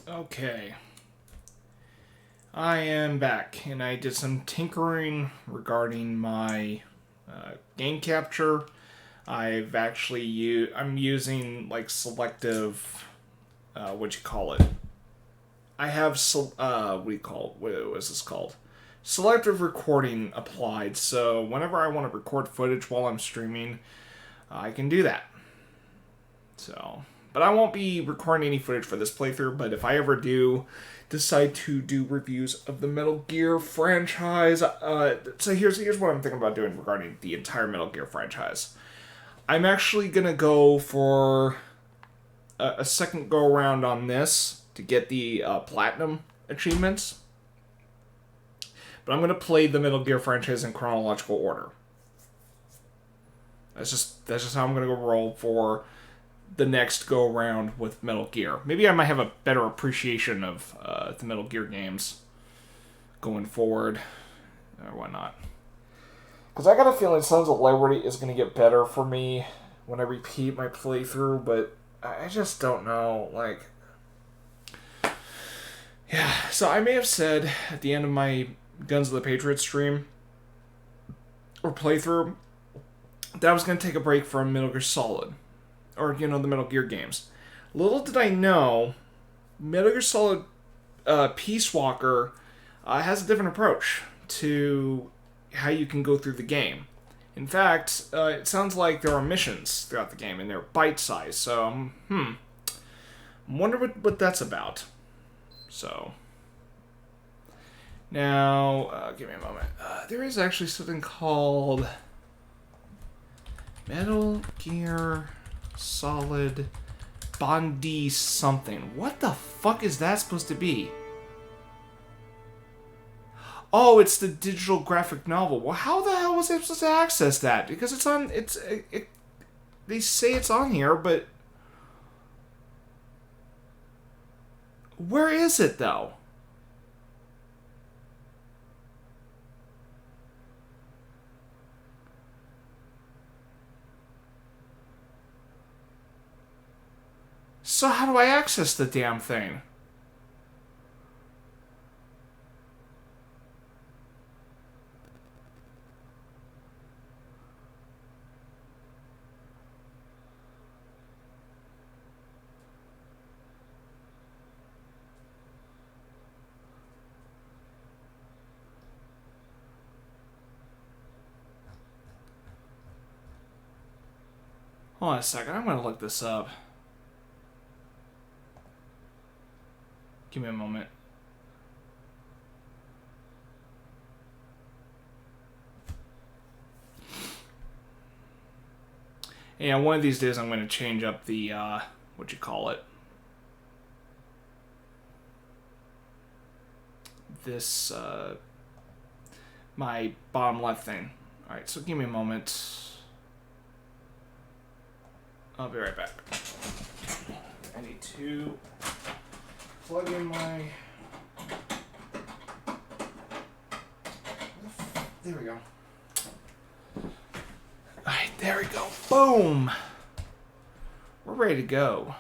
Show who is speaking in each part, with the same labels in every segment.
Speaker 1: Okay. I am back, and I did some tinkering regarding my game capture. I'm using like selective, what you call it? I have, what do you call it? What is this called? Selective recording applied, so whenever I want to record footage while I'm streaming, I can do that. So, but I won't be recording any footage for this playthrough, but if I ever do decide to do reviews of the Metal Gear franchise, so here's what I'm thinking about doing regarding the entire Metal Gear franchise. I'm actually gonna go for a second go around on this to get the platinum achievements, but I'm gonna play the Metal Gear franchise in chronological order. That's just how I'm gonna go roll for the next go around with Metal Gear. Maybe I might have a better appreciation of the Metal Gear games going forward or whatnot. Because I got a feeling Sons of Liberty is going to get better for me when I repeat my playthrough, but I just don't know. Yeah, so I may have said at the end of my Guns of the Patriot stream or playthrough that I was going to take a break from Metal Gear Solid. Or, the Metal Gear games. Little did I know, Metal Gear Solid Peace Walker has a different approach to how you can go through the game. In fact, it sounds like there are missions throughout the game, and they're bite-sized. So, I wonder what that's about. So, now, give me a moment. There is actually something called Metal Gear Solid Bondi something. What the fuck is that supposed to be? Oh, it's the digital graphic novel. Well, how the hell was I supposed to access that? Because it's on. They say it's on here, but where is it though? So how do I access the damn thing? Hold on a second, I'm gonna look this up. Give me a moment. Yeah, one of these days I'm going to change up the, what you call it? This, my bottom left thing. Alright, so give me a moment. I'll be right back. I need to plug in my... There we go. Alright, there we go. Boom! We're ready to go.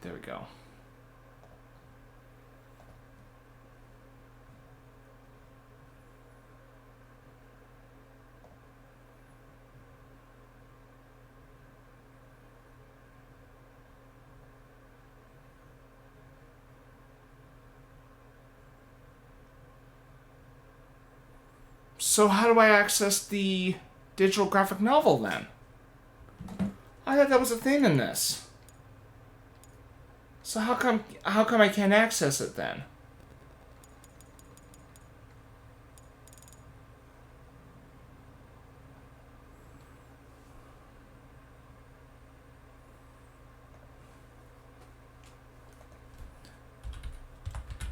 Speaker 1: There we go. So how do I access the digital graphic novel then? I thought that was a thing in this. So how come I can't access it then?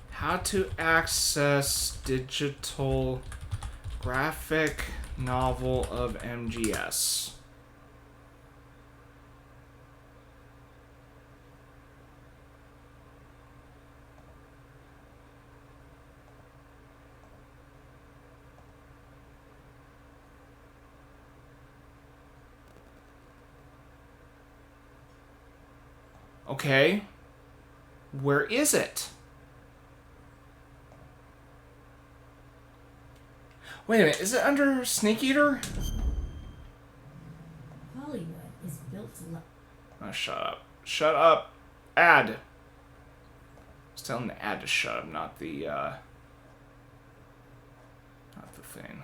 Speaker 1: How to access digital graphic novel of MGS. Okay. Where is it? Wait a minute, is it under Snake Eater?
Speaker 2: Hollywood is built to love.
Speaker 1: Oh, shut up. Shut up. Ad. I was telling the ad to shut up, not the thing.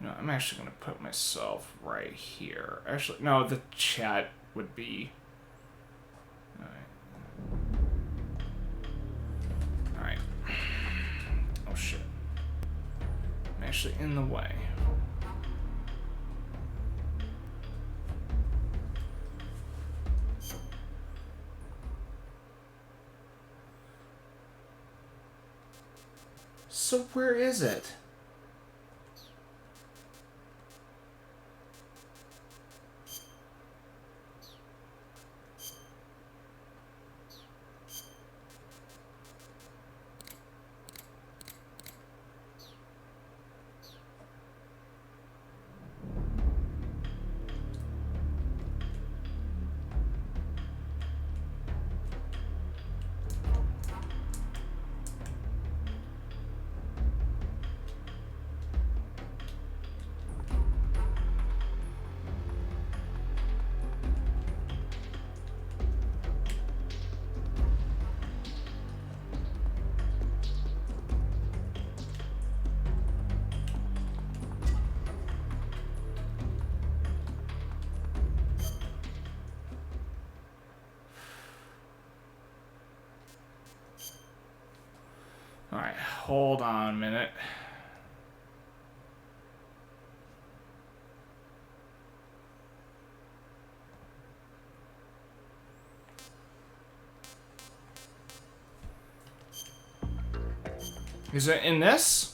Speaker 1: No, I'm actually going to put myself right here. Actually, no, the chat would be... Alright. Oh, shit. I'm actually in the way. So where is it? Alright, hold on a minute. Is it in this?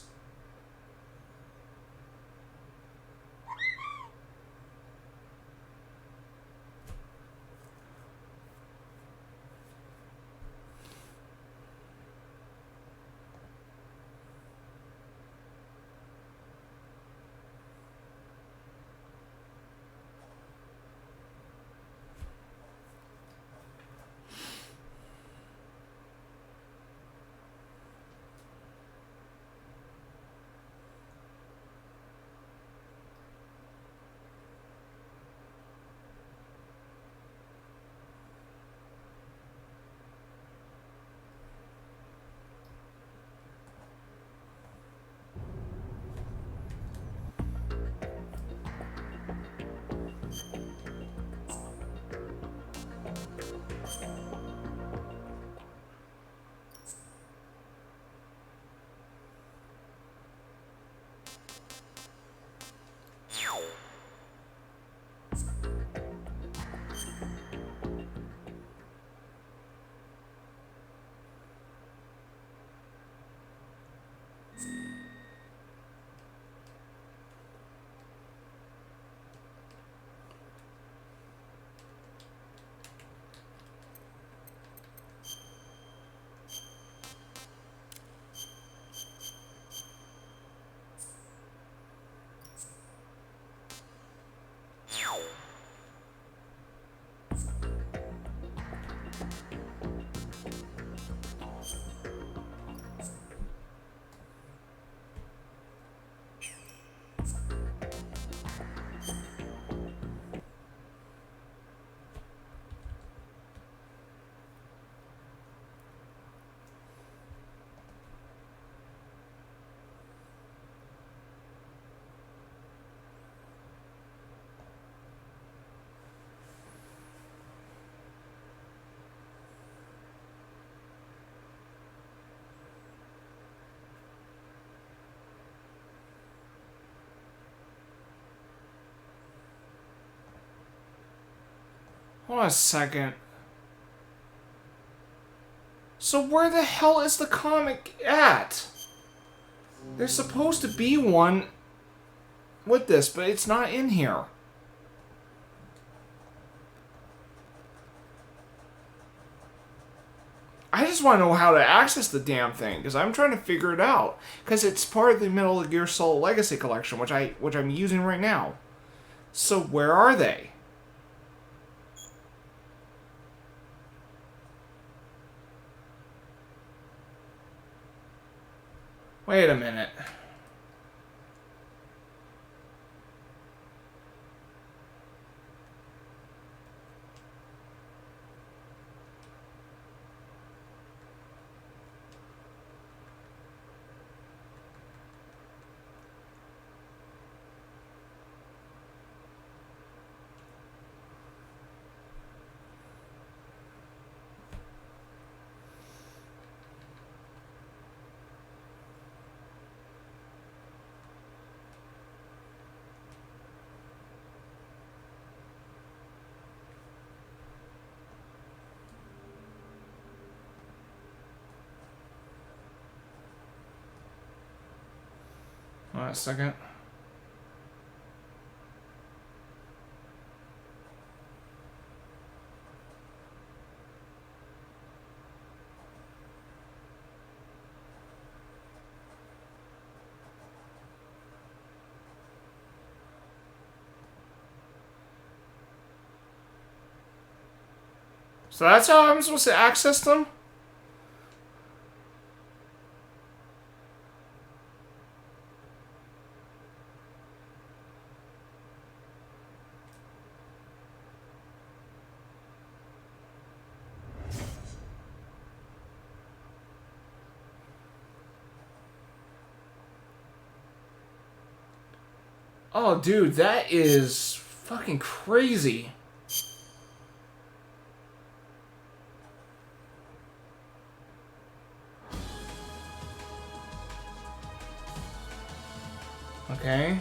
Speaker 1: Hold on a second. So where the hell is the comic at? There's supposed to be one with this, but it's not in here. I just want to know how to access the damn thing because I'm trying to figure it out because it's part of the Metal Gear Solid Legacy Collection, which I'm using right now. So where are they? Wait a minute. Wait a second. So that's how I'm supposed to access them? Oh, dude, that is fucking crazy. Okay.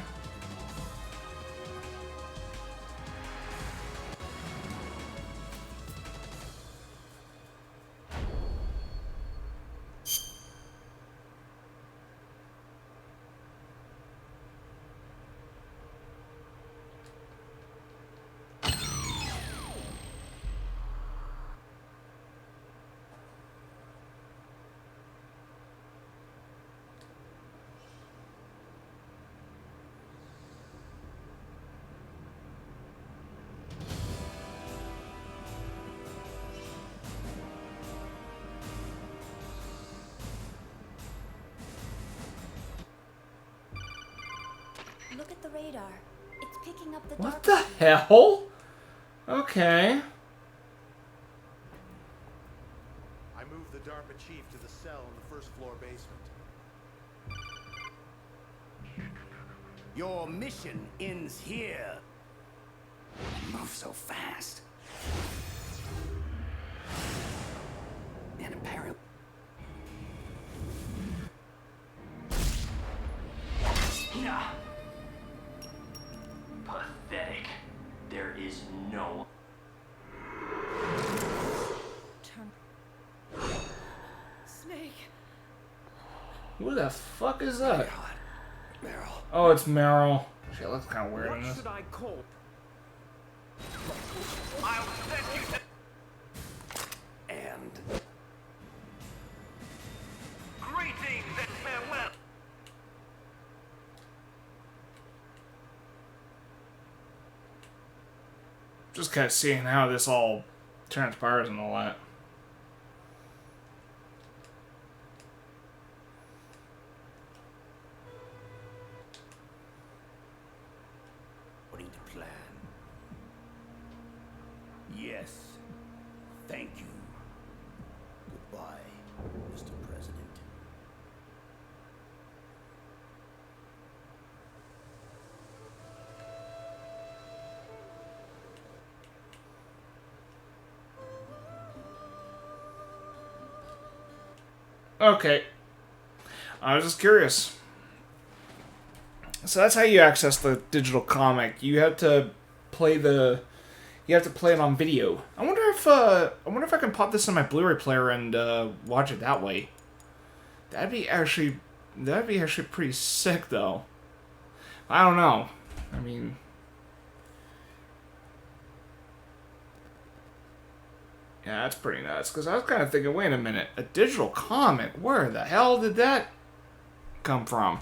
Speaker 3: Look at the radar. It's picking up the
Speaker 1: What
Speaker 3: dark.
Speaker 1: the hell? Okay.
Speaker 4: I moved the DARPA chief to the cell in the first floor basement.
Speaker 5: Your mission ends here. Move so fast. And apparently... Nah. Pathetic. There is no...
Speaker 3: Snake.
Speaker 1: Who the fuck is that?
Speaker 5: Meryl.
Speaker 1: Oh, it's Meryl. She looks kind of weird in this.
Speaker 5: I call? I'll send you to... And... Greetings and farewell.
Speaker 1: Just kind of seeing how this all transpires and all that.
Speaker 5: According to plan. Yes. Thank you. Goodbye, Mr. President.
Speaker 1: Okay. I was just curious. So that's how you access the digital comic. You have to play the... You have to play it on video. I wonder if I can pop this in my Blu-ray player and watch it that way. That'd be actually pretty sick, though. I don't know. I mean... Yeah, that's pretty nuts. Because I was kind of thinking, wait a minute, a digital comic? Where the hell did that come from?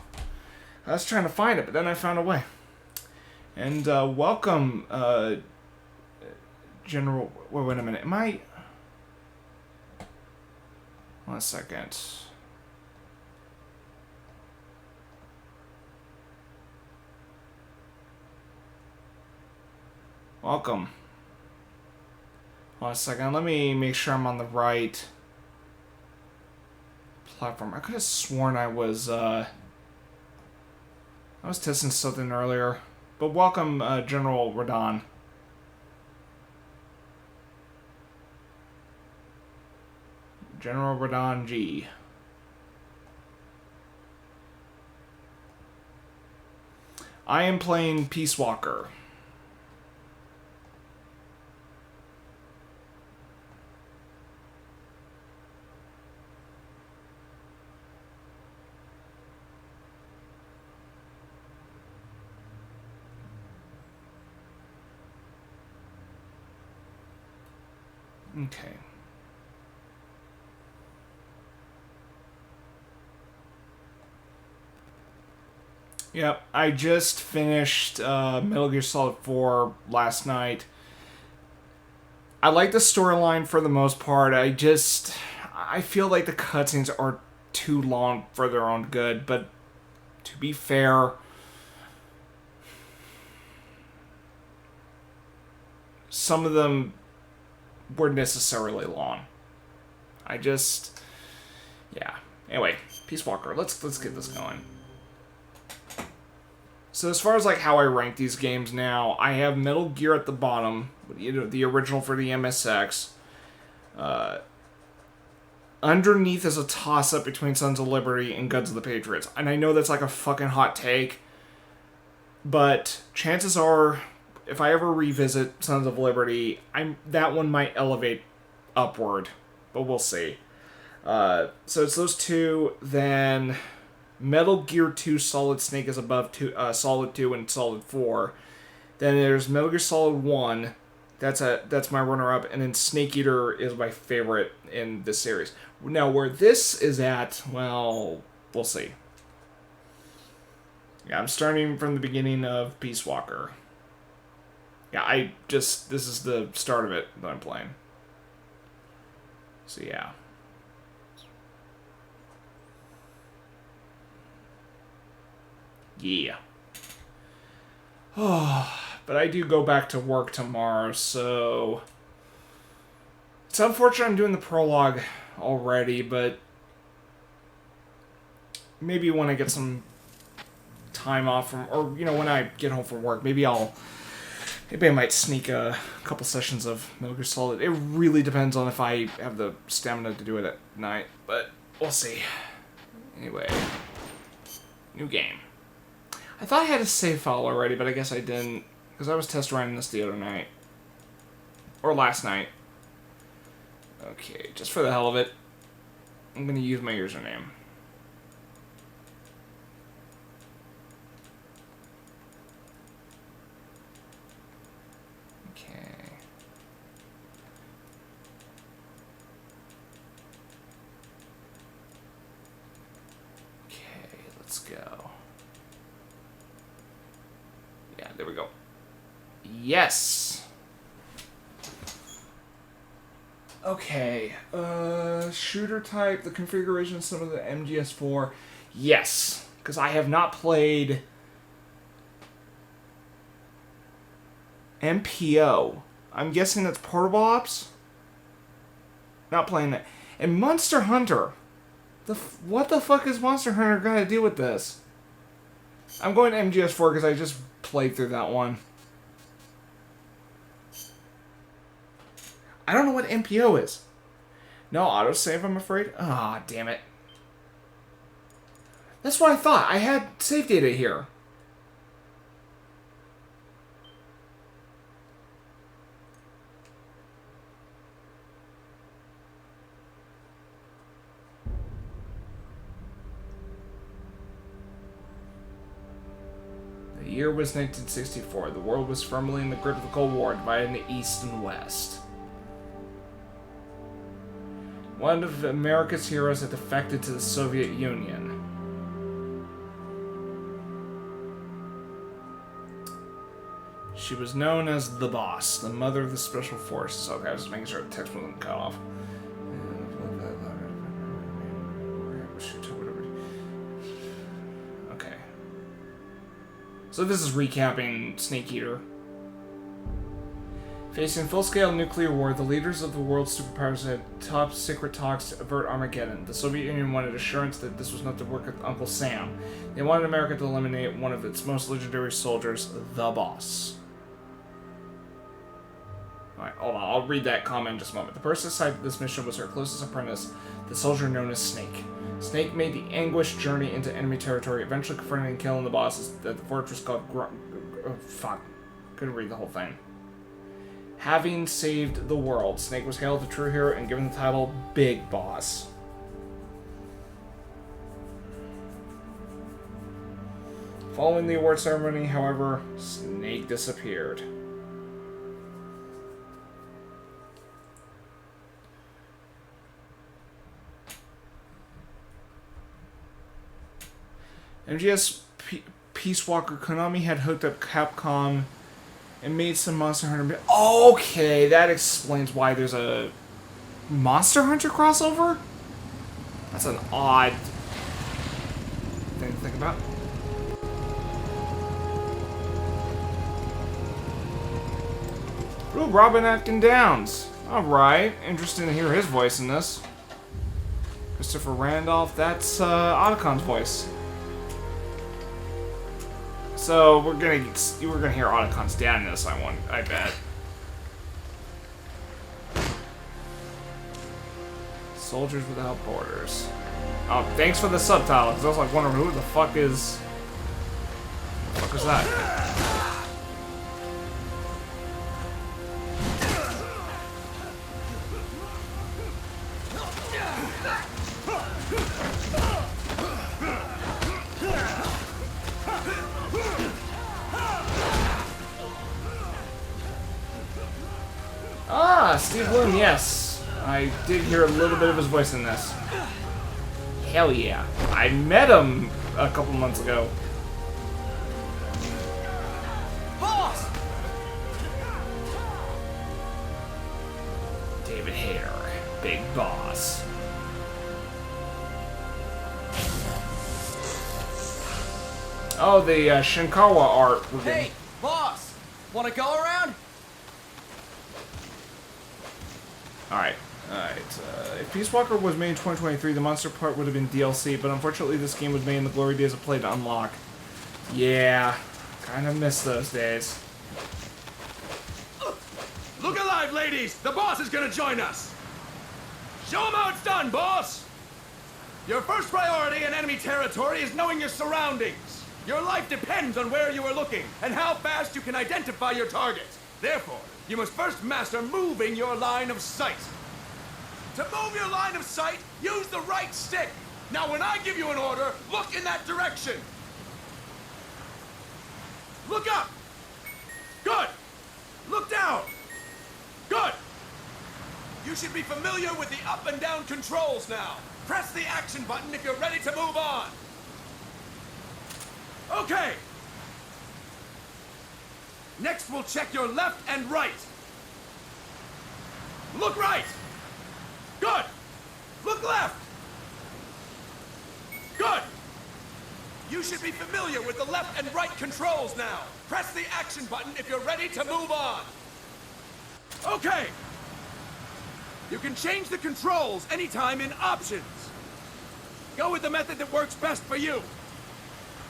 Speaker 1: I was trying to find it, but then I found a way. And welcome, General... Wait a minute. Am I... 1 second. Welcome. 1 second. Let me make sure I'm on the right platform. I could have sworn I was testing something earlier. But welcome, General Radon. General Radon G. I am playing Peace Walker. Okay. Yep, I just finished Metal Gear Solid 4 last night. I like the storyline for the most part. I feel like the cutscenes are too long for their own good, but to be fair, some of them were necessarily long. Yeah. Anyway, Peace Walker. Let's get this going. So as far as like how I rank these games now, I have Metal Gear at the bottom, the original for the MSX. Underneath is a toss-up between Sons of Liberty and Guns of the Patriots. And I know that's like a fucking hot take, but chances are, if I ever revisit Sons of Liberty, that one might elevate upward, but we'll see. So it's those two. Then Metal Gear 2 Solid Snake is above Solid 2 and Solid 4. Then there's Metal Gear Solid 1. That's my runner-up. And then Snake Eater is my favorite in this series. Now, where this is at, well, we'll see. Yeah, I'm starting from the beginning of Peace Walker. Yeah, this is the start of it that I'm playing. So, yeah. Yeah. Oh, but I do go back to work tomorrow, so it's unfortunate I'm doing the prologue already, but maybe when I get some time off from, or when I get home from work, maybe I might sneak a couple sessions of Metal Gear Solid. It really depends on if I have the stamina to do it at night, but we'll see. Anyway, new game. I thought I had a save file already, but I guess I didn't, because I was test running this the other night. Or last night. Okay, just for the hell of it, I'm going to use my username. Okay. Okay, let's go. Yeah, there we go. Yes! Okay, shooter type, the configuration, some of the MGS4. Yes, because I have not played MPO. I'm guessing that's Portable Ops? Not playing that. And Monster Hunter. What the fuck is Monster Hunter got to do with this? I'm going to MGS4 because I just played through that one. I don't know what MPO is. No autosave, I'm afraid. Ah, damn it. That's what I thought. I had save data here. The year was 1964. The world was firmly in the grip of the Cold War, divided into East and West. One of America's heroes had defected to the Soviet Union. She was known as the Boss, the mother of the Special Forces. Okay, I was just making sure the text wasn't cut off. Okay. So this is recapping Snake Eater. Facing full-scale nuclear war, the leaders of the world's superpowers had top secret talks to avert Armageddon. The Soviet Union wanted assurance that this was not the work of Uncle Sam. They wanted America to eliminate one of its most legendary soldiers, the Boss. Alright, hold on. I'll read that comment in just a moment. The person assigned to this mission was her closest apprentice, the soldier known as Snake. Snake made the anguished journey into enemy territory, eventually confronting and killing the bosses at the fortress called fuck. Couldn't read the whole thing. Having saved the world, Snake was hailed a true hero and given the title Big Boss. Following the award ceremony, however, Snake disappeared. MGS Peace Walker Konami had hooked up Capcom and made some Monster Hunter. Okay, that explains why there's a Monster Hunter crossover? That's an odd thing to think about. Ooh, Robin Atkin Downs. Alright, interesting to hear his voice in this. Christopher Randolph, that's Otacon's voice. So we're gonna hear Otacon's dad in this, I bet. Soldiers Without Borders. Oh, thanks for the subtitle, because I was like wondering who the fuck is. What the fuck is that? Ah, Steve Bloom, yes. I did hear a little bit of his voice in this. Hell yeah. I met him a couple months ago.
Speaker 6: Boss!
Speaker 1: David Hare, Big Boss. Oh, the Shinkawa art. We're getting.
Speaker 6: Hey, boss! Wanna go around?
Speaker 1: Alright. If Peace Walker was made in 2023, the monster part would have been DLC, but unfortunately this game was made in the glory days of Play to Unlock. Yeah, kind of miss those days.
Speaker 7: Look alive, ladies! The boss is gonna join us! Show him how it's done, boss! Your first priority in enemy territory is knowing your surroundings. Your life depends on where you are looking and how fast you can identify your target. Therefore, you must first master moving your line of sight. To move your line of sight, use the right stick. Now when I give you an order, look in that direction. Look up. Good. Look down. Good. You should be familiar with the up and down controls now. Press the action button if you're ready to move on. Okay. Next, we'll check your left and right. Look right. Good. Look left. Good. You should be familiar with the left and right controls now. Press the action button if you're ready to move on. Okay. You can change the controls anytime in Options. Go with the method that works best for you.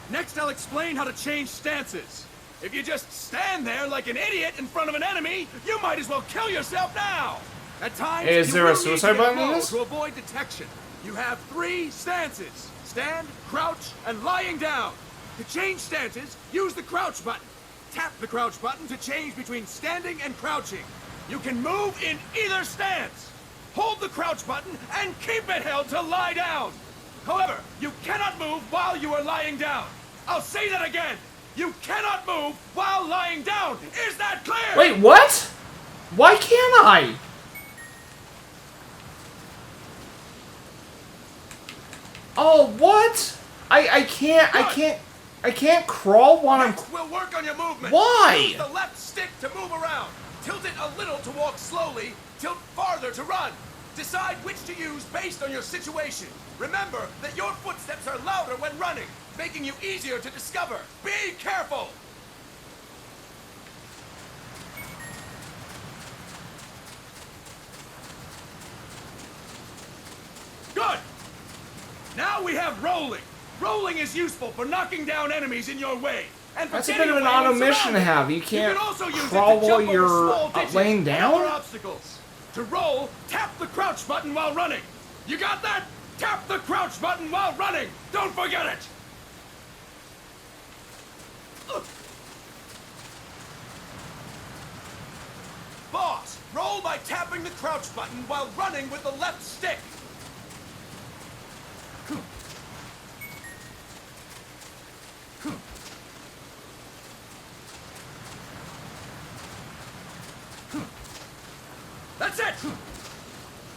Speaker 7: Next, I'll explain how to change stances. If you just stand there like an idiot in front of an enemy, you might as well kill yourself now. At times,
Speaker 1: Is there a suicide button in this?
Speaker 7: To avoid detection, you have 3 stances: stand, crouch, and lying down. To change stances, use the crouch button. Tap the crouch button to change between standing and crouching. You can move in either stance. Hold the crouch button and keep it held to lie down. However, you cannot move while you are lying down. I'll say that again. You cannot move while lying down. Is that clear?
Speaker 1: Wait, what? Why can't I? Oh, what? I can't crawl while I'm...
Speaker 7: Next, we'll work on your movement.
Speaker 1: Why?
Speaker 7: Use the left stick to move around. Tilt it a little to walk slowly. Tilt farther to run. Decide which to use based on your situation. Remember that your footsteps are louder when running, making you easier to discover. Be careful! Good! Now we have rolling. Rolling is useful for knocking down enemies in your way. And for
Speaker 1: That's a
Speaker 7: getting
Speaker 1: bit of an
Speaker 7: away when
Speaker 1: auto mission to
Speaker 7: surrounded.
Speaker 1: have. You can't
Speaker 7: can also use it to
Speaker 1: crawl while
Speaker 7: jump over
Speaker 1: you're
Speaker 7: small ditches
Speaker 1: laying
Speaker 7: and
Speaker 1: down?
Speaker 7: other obstacles. To roll, tap the crouch button while running. You got that? Tap the crouch button while running. Don't forget it. Boss, roll by tapping the crouch button while running with the left stick. That's it!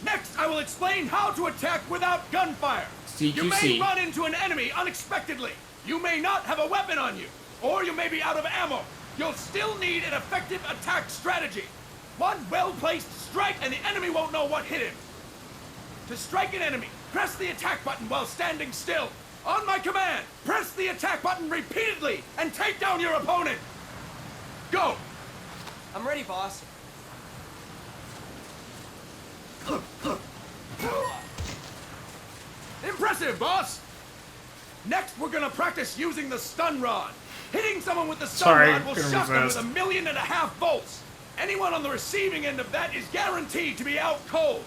Speaker 7: Next, I will explain how to attack without gunfire. You may
Speaker 1: CQC.
Speaker 7: run into an enemy unexpectedly. You may not have a weapon on you, or you may be out of ammo. You'll still need an effective attack strategy. One well-placed strike and the enemy won't know what hit him. To strike an enemy, press the attack button while standing still. On my command, press the attack button repeatedly and take down your opponent. Go!
Speaker 6: I'm ready, boss.
Speaker 7: Impressive, boss! Next, we're gonna practice using the stun rod. Hitting someone with the stun
Speaker 1: Sorry,
Speaker 7: rod will
Speaker 1: couldn't
Speaker 7: shock them with
Speaker 1: resist.
Speaker 7: 1.5 million volts. Anyone on the receiving end of that is guaranteed to be out cold.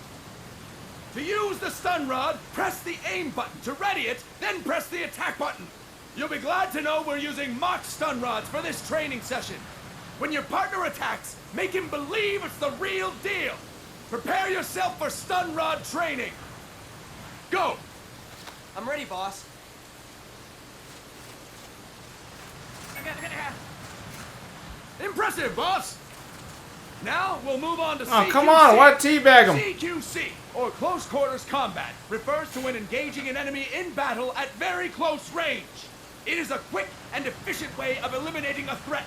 Speaker 7: To use the stun rod, press the aim button to ready it, then press the attack button. You'll be glad to know we're using mock stun rods for this training session. When your partner attacks, make him believe it's the real deal. Prepare yourself for stun rod training. Go!
Speaker 6: I'm ready, boss.
Speaker 7: Impressive, boss! Now we'll move on to
Speaker 1: Oh,
Speaker 7: CQC.
Speaker 1: come on, what teabag him?
Speaker 7: CQC, or Close Quarters Combat, refers to when engaging an enemy in battle at very close range. It is a quick and efficient way of eliminating a threat.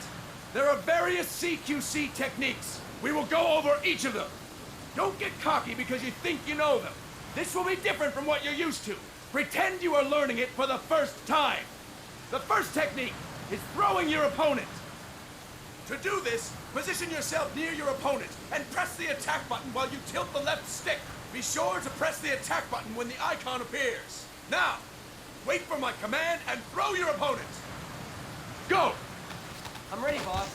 Speaker 7: There are various CQC techniques. We will go over each of them. Don't get cocky because you think you know them. This will be different from what you're used to. Pretend you are learning it for the first time. The first technique is throwing your opponent. To do this, position yourself near your opponent and press the attack button while you tilt the left stick. Be sure to press the attack button when the icon appears. Now, wait for my command and throw your opponent. Go!
Speaker 6: I'm ready, boss.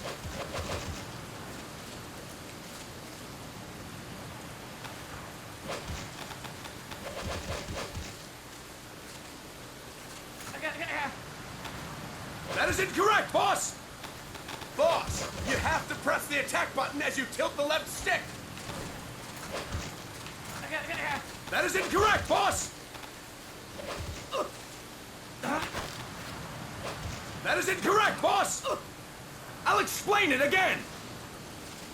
Speaker 7: That is incorrect, boss! Boss, you have to press the attack button as you tilt the left stick. That is incorrect, boss! That is incorrect, boss! I'll explain it again!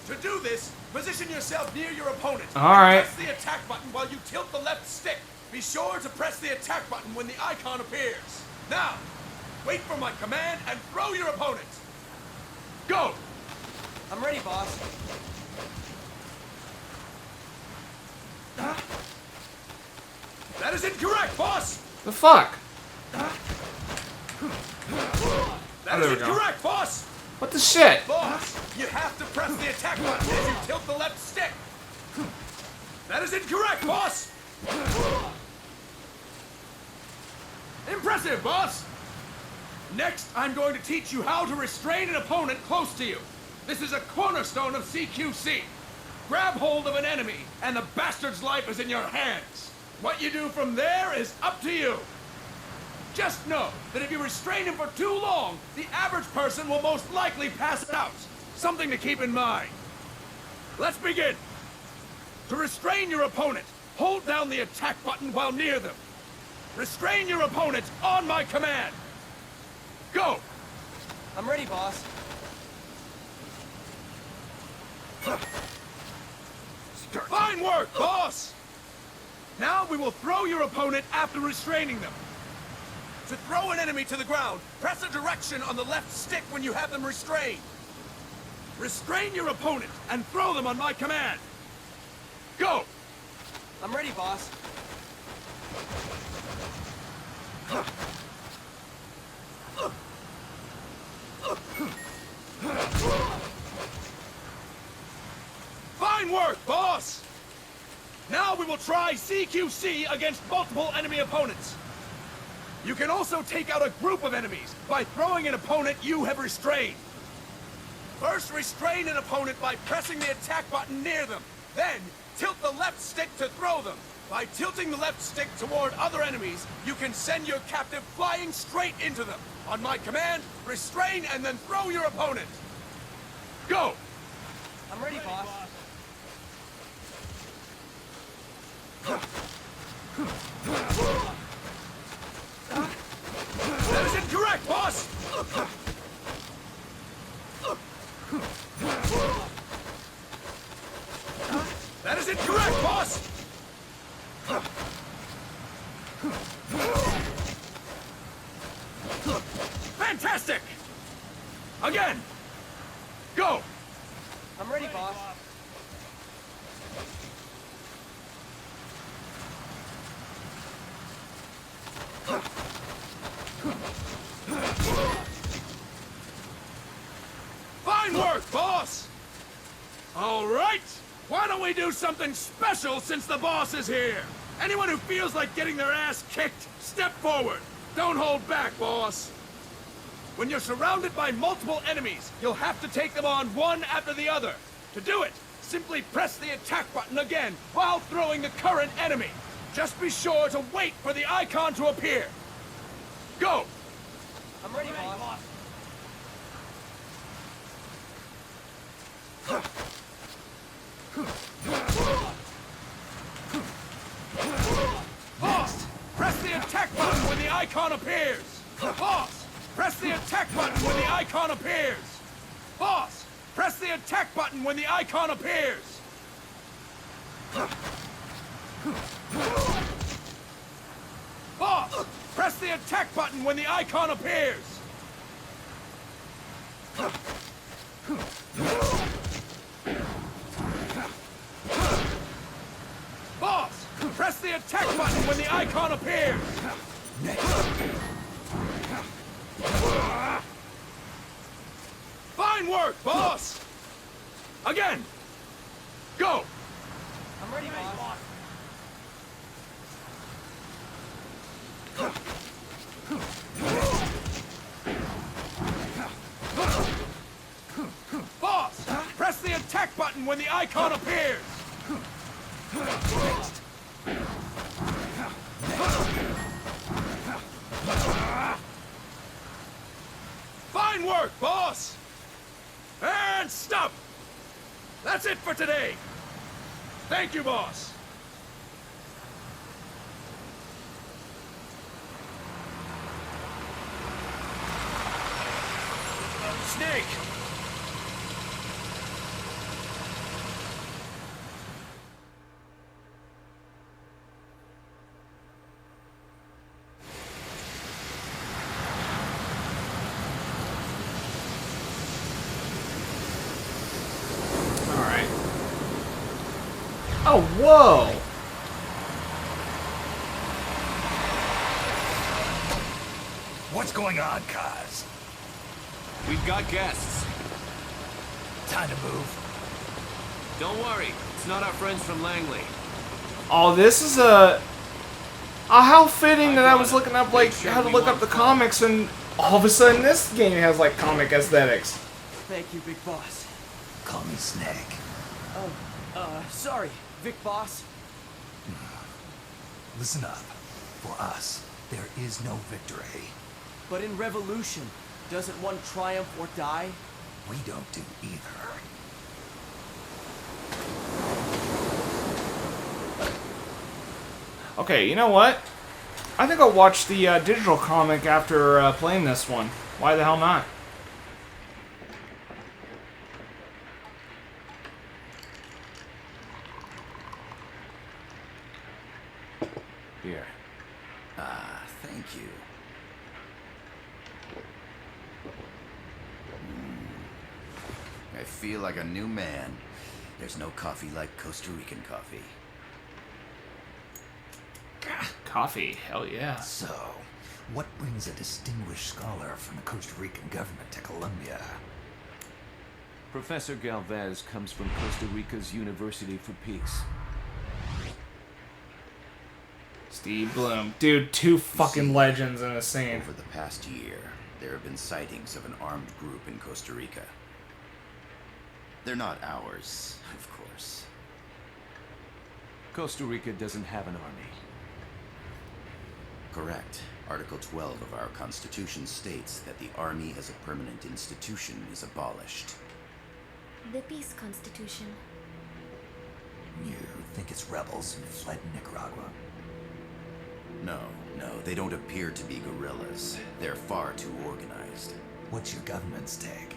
Speaker 7: To do this, position yourself near your opponent.
Speaker 1: All right.
Speaker 7: Press the attack button while you tilt the left stick. Be sure to press the attack button when the icon appears. Now, wait for my command and throw your opponent. Go!
Speaker 6: I'm ready, boss.
Speaker 7: That is incorrect, boss!
Speaker 1: The fuck?
Speaker 7: That
Speaker 1: there
Speaker 7: is
Speaker 1: we go.
Speaker 7: incorrect, boss!
Speaker 1: What the shit?
Speaker 7: Boss, you have to press the attack button as you tilt the left stick. That is incorrect, boss! Impressive, boss! Next, I'm going to teach you how to restrain an opponent close to you. This is a cornerstone of CQC. Grab hold of an enemy, and the bastard's life is in your hands. What you do from there is up to you. Just know that if you restrain him for too long, the average person will most likely pass out. Something to keep in mind. Let's begin. To restrain your opponent, hold down the attack button while near them. Restrain your opponent on my command. Go!
Speaker 6: I'm ready, boss.
Speaker 7: Fine work, boss! Now we will throw your opponent after restraining them. To throw an enemy to the ground, press a direction on the left stick when you have them restrained. Restrain your opponent and throw them on my command. Go!
Speaker 6: I'm ready, boss.
Speaker 7: Fine work, boss! Now we will try CQC against multiple enemy opponents. You can also take out a group of enemies by throwing an opponent you have restrained. First, restrain an opponent by pressing the attack button near them. Then, tilt the left stick to throw them. By tilting the left stick toward other enemies, you can send your captive flying straight into them. On my command, restrain and then throw your opponent. Go!
Speaker 6: I'm ready, boss.
Speaker 7: That is incorrect, boss! That is incorrect, boss! Fantastic! Again! Go!
Speaker 6: I'm ready, boss.
Speaker 7: Fine work, boss! All right! Why don't we do something special since the boss is here? Anyone who feels like getting their ass kicked, step forward. Don't hold back, boss. When you're surrounded by multiple enemies, you'll have to take them on one after the other. To do it, simply press the attack button again while throwing the current enemy. Just be sure to wait for the icon to appear. Go!
Speaker 6: I'm ready, boss.
Speaker 7: Boss! Press the attack button when the icon appears! Boss! Press the attack button when the icon appears! Boss! Press the attack button when the icon appears! Boss! Press the attack button when the icon appears! Boss! Press the attack button when the icon appears! Fine work, boss! Again! Go!
Speaker 6: I'm ready, boss.
Speaker 7: Boss! Press the attack button when the icon appears! Fine work, boss! And stop! That's it for today! Thank you, boss! Snake!
Speaker 1: Alright. Oh, whoa!
Speaker 5: What's going on, Kaz?
Speaker 8: We've got guests.
Speaker 5: Time to move.
Speaker 8: Don't worry, it's not our friends from Langley.
Speaker 1: Oh, this is a... Oh, how fitting that I was looking up, like, how to look up the comics, and all of a sudden this game has, like, comic aesthetics.
Speaker 6: Thank you, big boss.
Speaker 5: Call me Snake.
Speaker 6: Sorry, Vic boss.
Speaker 5: Listen up. For us, there is no victory.
Speaker 6: But in Revolution, doesn't one triumph or die?
Speaker 5: We don't do either.
Speaker 1: Okay, you know what? I think I'll watch the digital comic after playing this one. Why the hell not?
Speaker 8: Here.
Speaker 5: Thank you.
Speaker 9: feel like a new man. There's no coffee like Costa Rican coffee.
Speaker 1: Coffee, hell yeah.
Speaker 5: So, what brings a distinguished scholar from the Costa Rican government to Colombia?
Speaker 8: Professor Galvez comes from Costa Rica's University for Peace.
Speaker 1: Steve Bloom. Dude, two fucking legends in a scene.
Speaker 9: Over the past year, there have been sightings of an armed group in Costa Rica. They're not ours, of course.
Speaker 8: Costa Rica doesn't have an army.
Speaker 9: Correct. Article 12 of our Constitution states that the Army as a permanent institution is abolished.
Speaker 3: The Peace Constitution.
Speaker 5: You think it's rebels who fled Nicaragua?
Speaker 9: No, they don't appear to be guerrillas. They're far too organized.
Speaker 5: What's your government's take?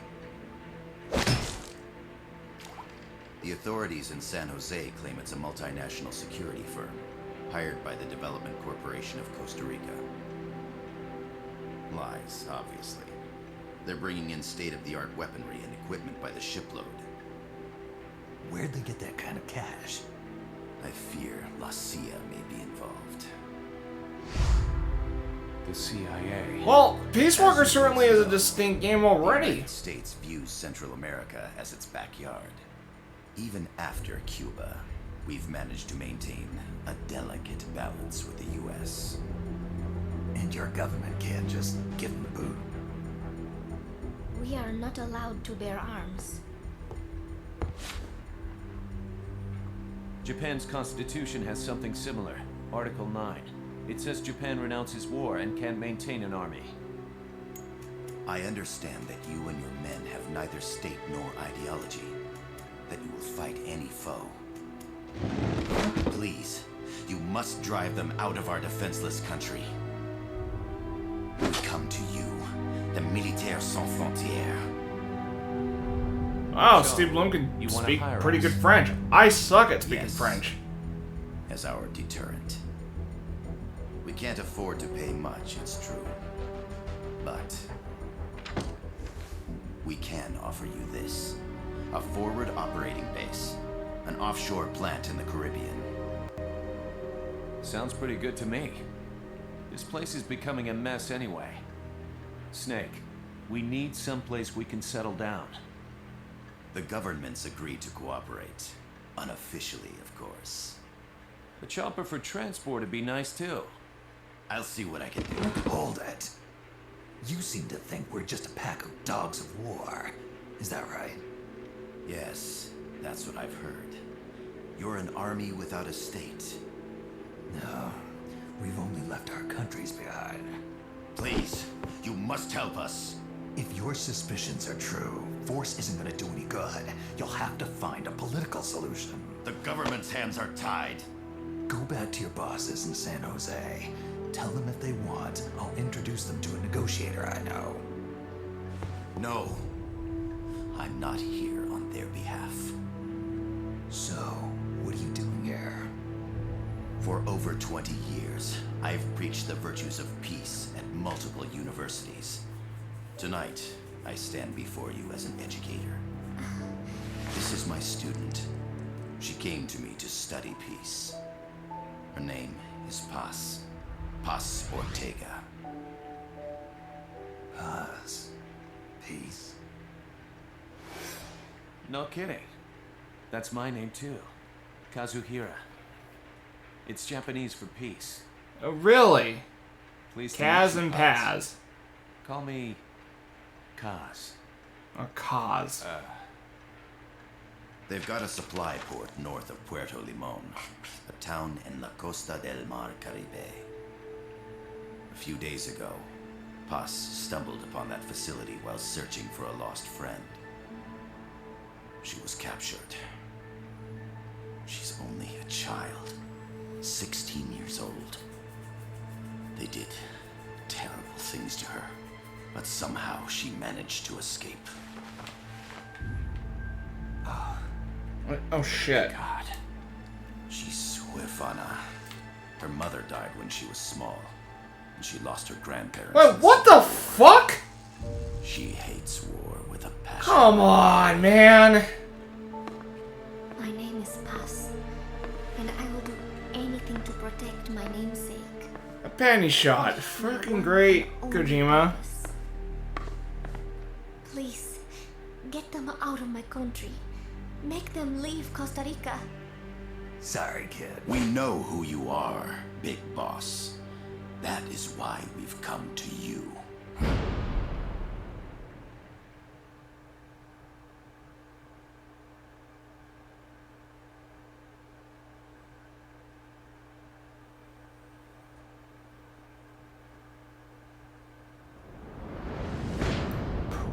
Speaker 9: The authorities in San Jose claim it's a multinational security firm, hired by the Development Corporation of Costa Rica. Lies, obviously. They're bringing in state-of-the-art weaponry and equipment by the shipload.
Speaker 5: Where'd they get that kind of cash?
Speaker 9: I fear La CIA may be involved.
Speaker 8: The CIA.
Speaker 1: Well, Peace Walker certainly is a distinct game
Speaker 9: The
Speaker 1: already.
Speaker 9: United States views Central America as its backyard. Even after Cuba, we've managed to maintain a delicate balance with the U.S.
Speaker 5: And your government can't just give them the boot?
Speaker 3: We are not allowed to bear arms.
Speaker 8: Japan's constitution has something similar. Article 9. It says Japan renounces war and can maintain an army.
Speaker 9: I understand that you and your men have neither state nor ideology. That you will fight any foe. Please, you must drive them out of our defenseless country. We come to you, the Militaires Sans Frontières.
Speaker 1: Wow,
Speaker 8: So,
Speaker 1: Steve Bloom can
Speaker 8: you wanna
Speaker 1: speak
Speaker 8: hire
Speaker 1: pretty
Speaker 8: us?
Speaker 1: good French. I suck at speaking
Speaker 9: Yes.
Speaker 1: French.
Speaker 9: As our deterrent. We can't afford to pay much, it's true. But we can offer you this. A forward operating base. An offshore plant in the Caribbean.
Speaker 8: Sounds pretty good to me. This place is becoming a mess anyway. Snake, we need someplace we can settle down.
Speaker 9: The governments agreed to cooperate. Unofficially, of course.
Speaker 8: A chopper for transport would be nice too.
Speaker 9: I'll see what I can do.
Speaker 5: Hold it. You seem to think we're just a pack of dogs of war. Is that right?
Speaker 9: Yes, that's what I've heard. You're an army without a state.
Speaker 5: No, we've only left our countries behind.
Speaker 9: Please, you must help us.
Speaker 5: If your suspicions are true, force isn't going to do any good. You'll have to find a political solution.
Speaker 9: The government's hands are tied.
Speaker 5: Go back to your bosses in San Jose. Tell them if they want, I'll introduce them to a negotiator I know.
Speaker 9: No, I'm not here on their behalf.
Speaker 5: So, what are you doing here?
Speaker 9: For over 20 years, I've preached the virtues of peace at multiple universities. Tonight, I stand before you as an educator. This is my student. She came to me to study peace. Her name is Paz. Paz Ortega.
Speaker 5: Paz. Peace.
Speaker 8: No kidding. That's my name too. Kazuhira. It's Japanese for peace.
Speaker 1: Oh, really?
Speaker 8: Please to
Speaker 1: Kaz
Speaker 8: meet you,
Speaker 1: and Paz.
Speaker 8: Call me Kaz.
Speaker 1: Or Kaz.
Speaker 9: They've got a supply port north of Puerto Limon, a town in la Costa del Mar Caribe. A few days ago, Paz stumbled upon that facility while searching for a lost friend. She was captured. She's only a child, 16 years old. They did terrible things to her, but somehow she managed to escape.
Speaker 1: Oh shit.
Speaker 8: God.
Speaker 9: She's huérfana. Her mother died when she was small, and she lost her grandparents.
Speaker 1: Wait, what the fuck?
Speaker 9: She hates war with a passion.
Speaker 1: Come on, man.
Speaker 3: My name is Paz, and I will do anything to protect my namesake.
Speaker 1: A panty shot. Freaking great, Kojima.
Speaker 3: Please, get them out of my country. Make them leave Costa Rica.
Speaker 5: Sorry, kid.
Speaker 9: We know who you are, Big Boss. That is why we've come to you.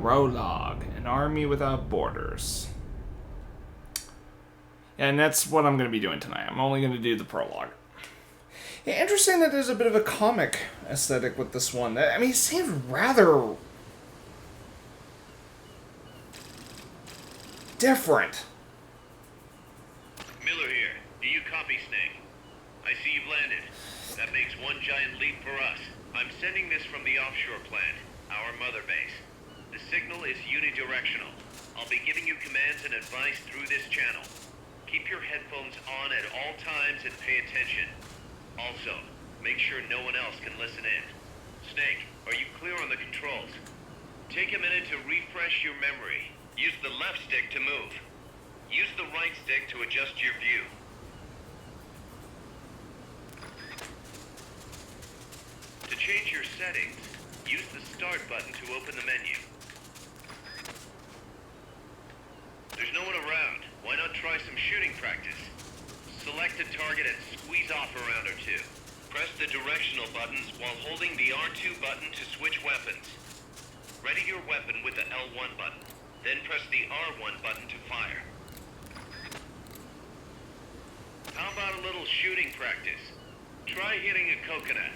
Speaker 1: Prologue, an army without borders. And that's what I'm going to be doing tonight. I'm only going to do the prologue. Yeah, interesting that there's a bit of a comic aesthetic with this one. I mean, it seems rather different.
Speaker 10: Miller here. Do you copy, Snake? I see you've landed. That makes one giant leap for us. I'm sending this from the offshore plant, our mother base. The signal is unidirectional. I'll be giving you commands and advice through this channel. Keep your headphones on at all times and pay attention. Also, make sure no one else can listen in. Snake, are you clear on the controls? Take a minute to refresh your memory. Use the left stick to move. Use the right stick to adjust your view. To change your settings, use the start button to open the menu. There's no one around. Why not try some shooting practice? Select a target and squeeze off a round or two. Press the directional buttons while holding the R2 button to switch weapons. Ready your weapon with the L1 button. Then press the R1 button to fire. How about a little shooting practice? Try hitting a coconut.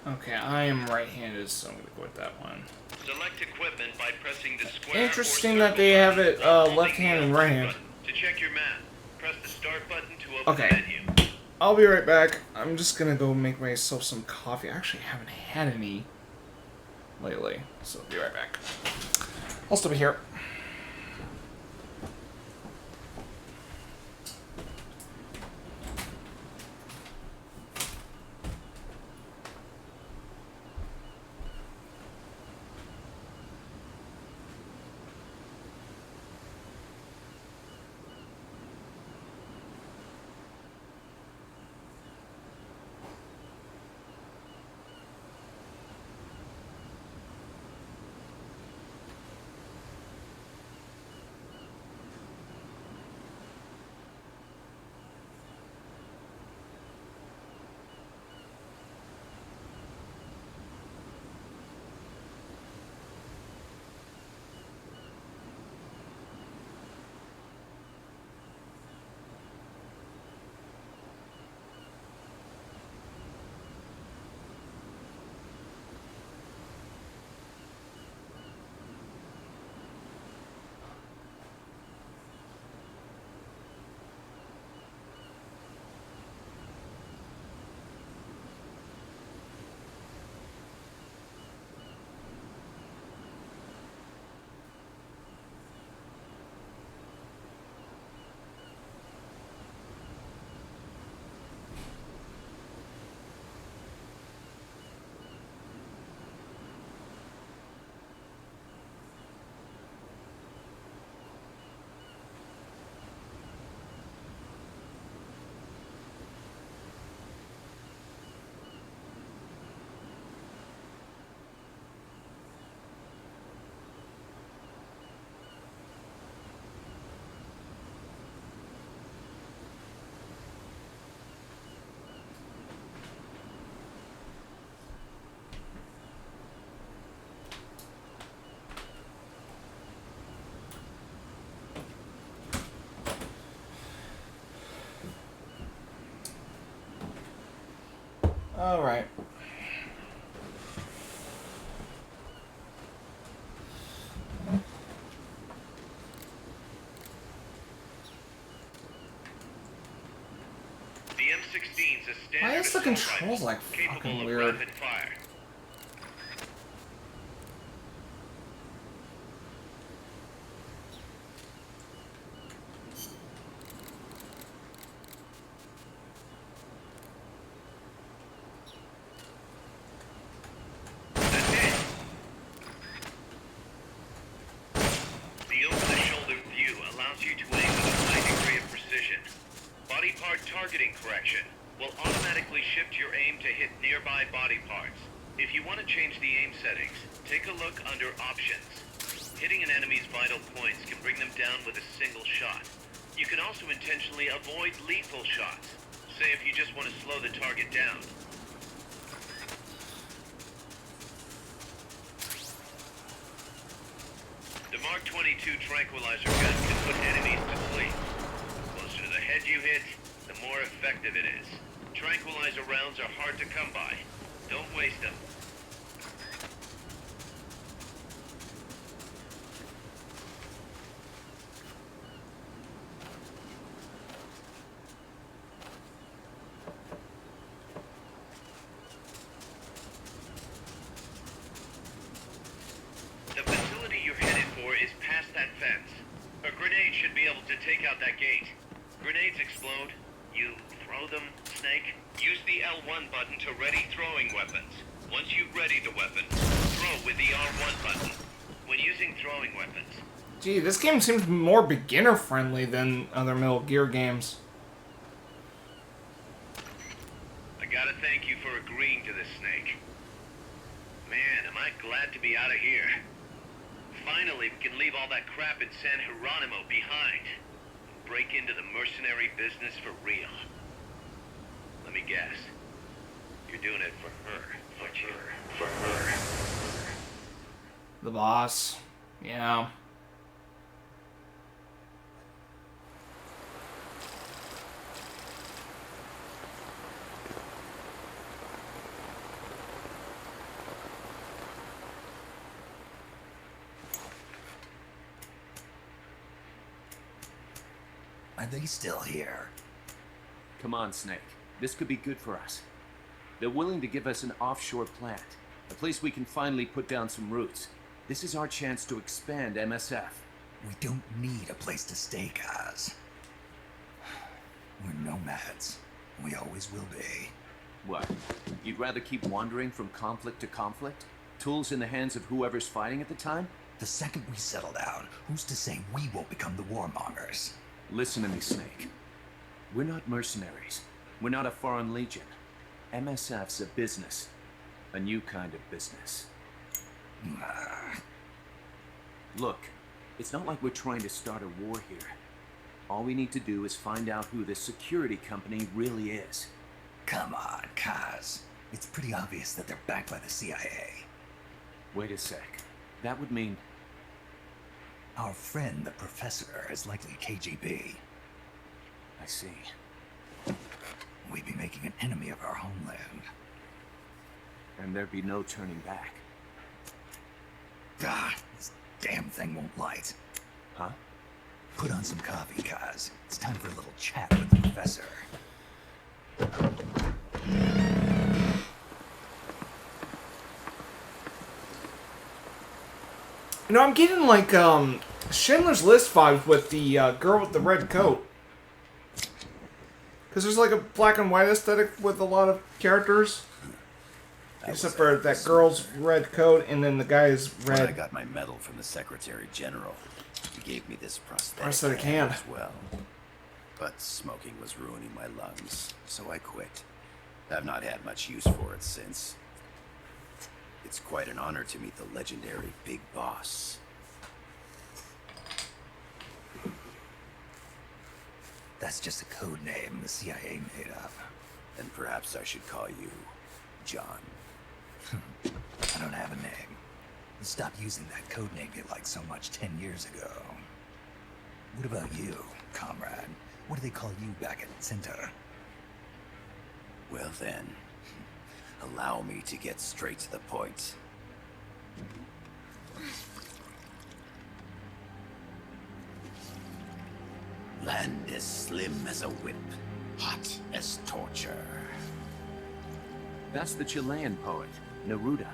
Speaker 1: Okay, I am right-handed, so I'm going to go with that one.
Speaker 10: Select equipment by pressing the square.
Speaker 1: Interesting that they have it left hand and right hand.
Speaker 10: To check your map, press the start button to open
Speaker 1: Okay.
Speaker 10: the menu.
Speaker 1: I'll be right back. I'm just gonna go make myself some coffee. I actually haven't had any lately, so I'll be right back. I'll still be here. Alright.
Speaker 10: The M16's a standard
Speaker 1: Why is the
Speaker 10: assault
Speaker 1: controls
Speaker 10: rifle,
Speaker 1: like
Speaker 10: capable
Speaker 1: fucking
Speaker 10: of
Speaker 1: weird?
Speaker 10: rapid fire. correction will automatically shift your aim to hit nearby body parts. If you want to change the aim settings, take a look under Options. Hitting an enemy's vital points can bring them down with a single shot. You can also intentionally avoid lethal shots. Say if you just want to slow the target down. The Mark 22 tranquilizer gun can put enemies to sleep. The closer to the head you hit, the more effective it is. Tranquilizer rounds are hard to come by. Don't waste them. The facility you're headed for is past that fence. A grenade should be able to take out that gate. Grenades explode. You throw them, Snake? Use the L1 button to ready throwing weapons. Once you've readied the weapon, throw with the R1 button. When using throwing weapons...
Speaker 1: Gee, this game seems more beginner-friendly than other Metal Gear games.
Speaker 10: I gotta thank you for agreeing to this, Snake. Man, am I glad to be out of here. Finally, we can leave all that crap in San Geronimo behind. Break into the mercenary business for real. Let me guess. You're doing it for her. For her.
Speaker 1: The boss. Yeah.
Speaker 5: Are they still here?
Speaker 8: Come on, Snake. This could be good for us. They're willing to give us an offshore plant, a place we can finally put down some roots. This is our chance to expand MSF.
Speaker 5: We don't need a place to stay, guys. We're nomads. We always will be.
Speaker 8: What? You'd rather keep wandering from conflict to conflict? Tools in the hands of whoever's fighting at the time?
Speaker 5: The second we settle down, who's to say we won't become the warmongers?
Speaker 8: Listen to me, Snake. We're not mercenaries. We're not a foreign legion. MSF's a business. A new kind of business. Look, it's not like we're trying to start a war here. All we need to do is find out who this security company really is.
Speaker 5: Come on, Kaz. It's pretty obvious that they're backed by the CIA.
Speaker 8: Wait a sec. That would mean...
Speaker 5: Our friend, the professor, is likely KGB.
Speaker 8: I see.
Speaker 5: We'd be making an enemy of our homeland.
Speaker 8: And there'd be no turning back.
Speaker 5: God, this damn thing won't light.
Speaker 8: Huh?
Speaker 5: Put on some coffee, Kaz. It's time for a little chat with the professor.
Speaker 1: You know, I'm getting like Schindler's List vibes with the girl with the red coat. Because there's like a black and white aesthetic with a lot of characters. Except for that girl's red coat and then the guy's red.
Speaker 9: When I got my medal from the Secretary General, he gave me this
Speaker 1: Prosthetic hand.
Speaker 9: as well. But smoking was ruining my lungs, so I quit. I've not had much use for it since. It's quite an honor to meet the legendary Big Boss.
Speaker 5: That's just a code name the CIA made up.
Speaker 9: And perhaps I should call you John.
Speaker 5: I don't have a name. You stopped using that code name you liked so much 10 years ago. What about you, comrade? What do they call you back at Center?
Speaker 9: Well then, allow me to get straight to the point. Land as slim as a whip, hot as torture.
Speaker 8: That's the Chilean poet, Neruda.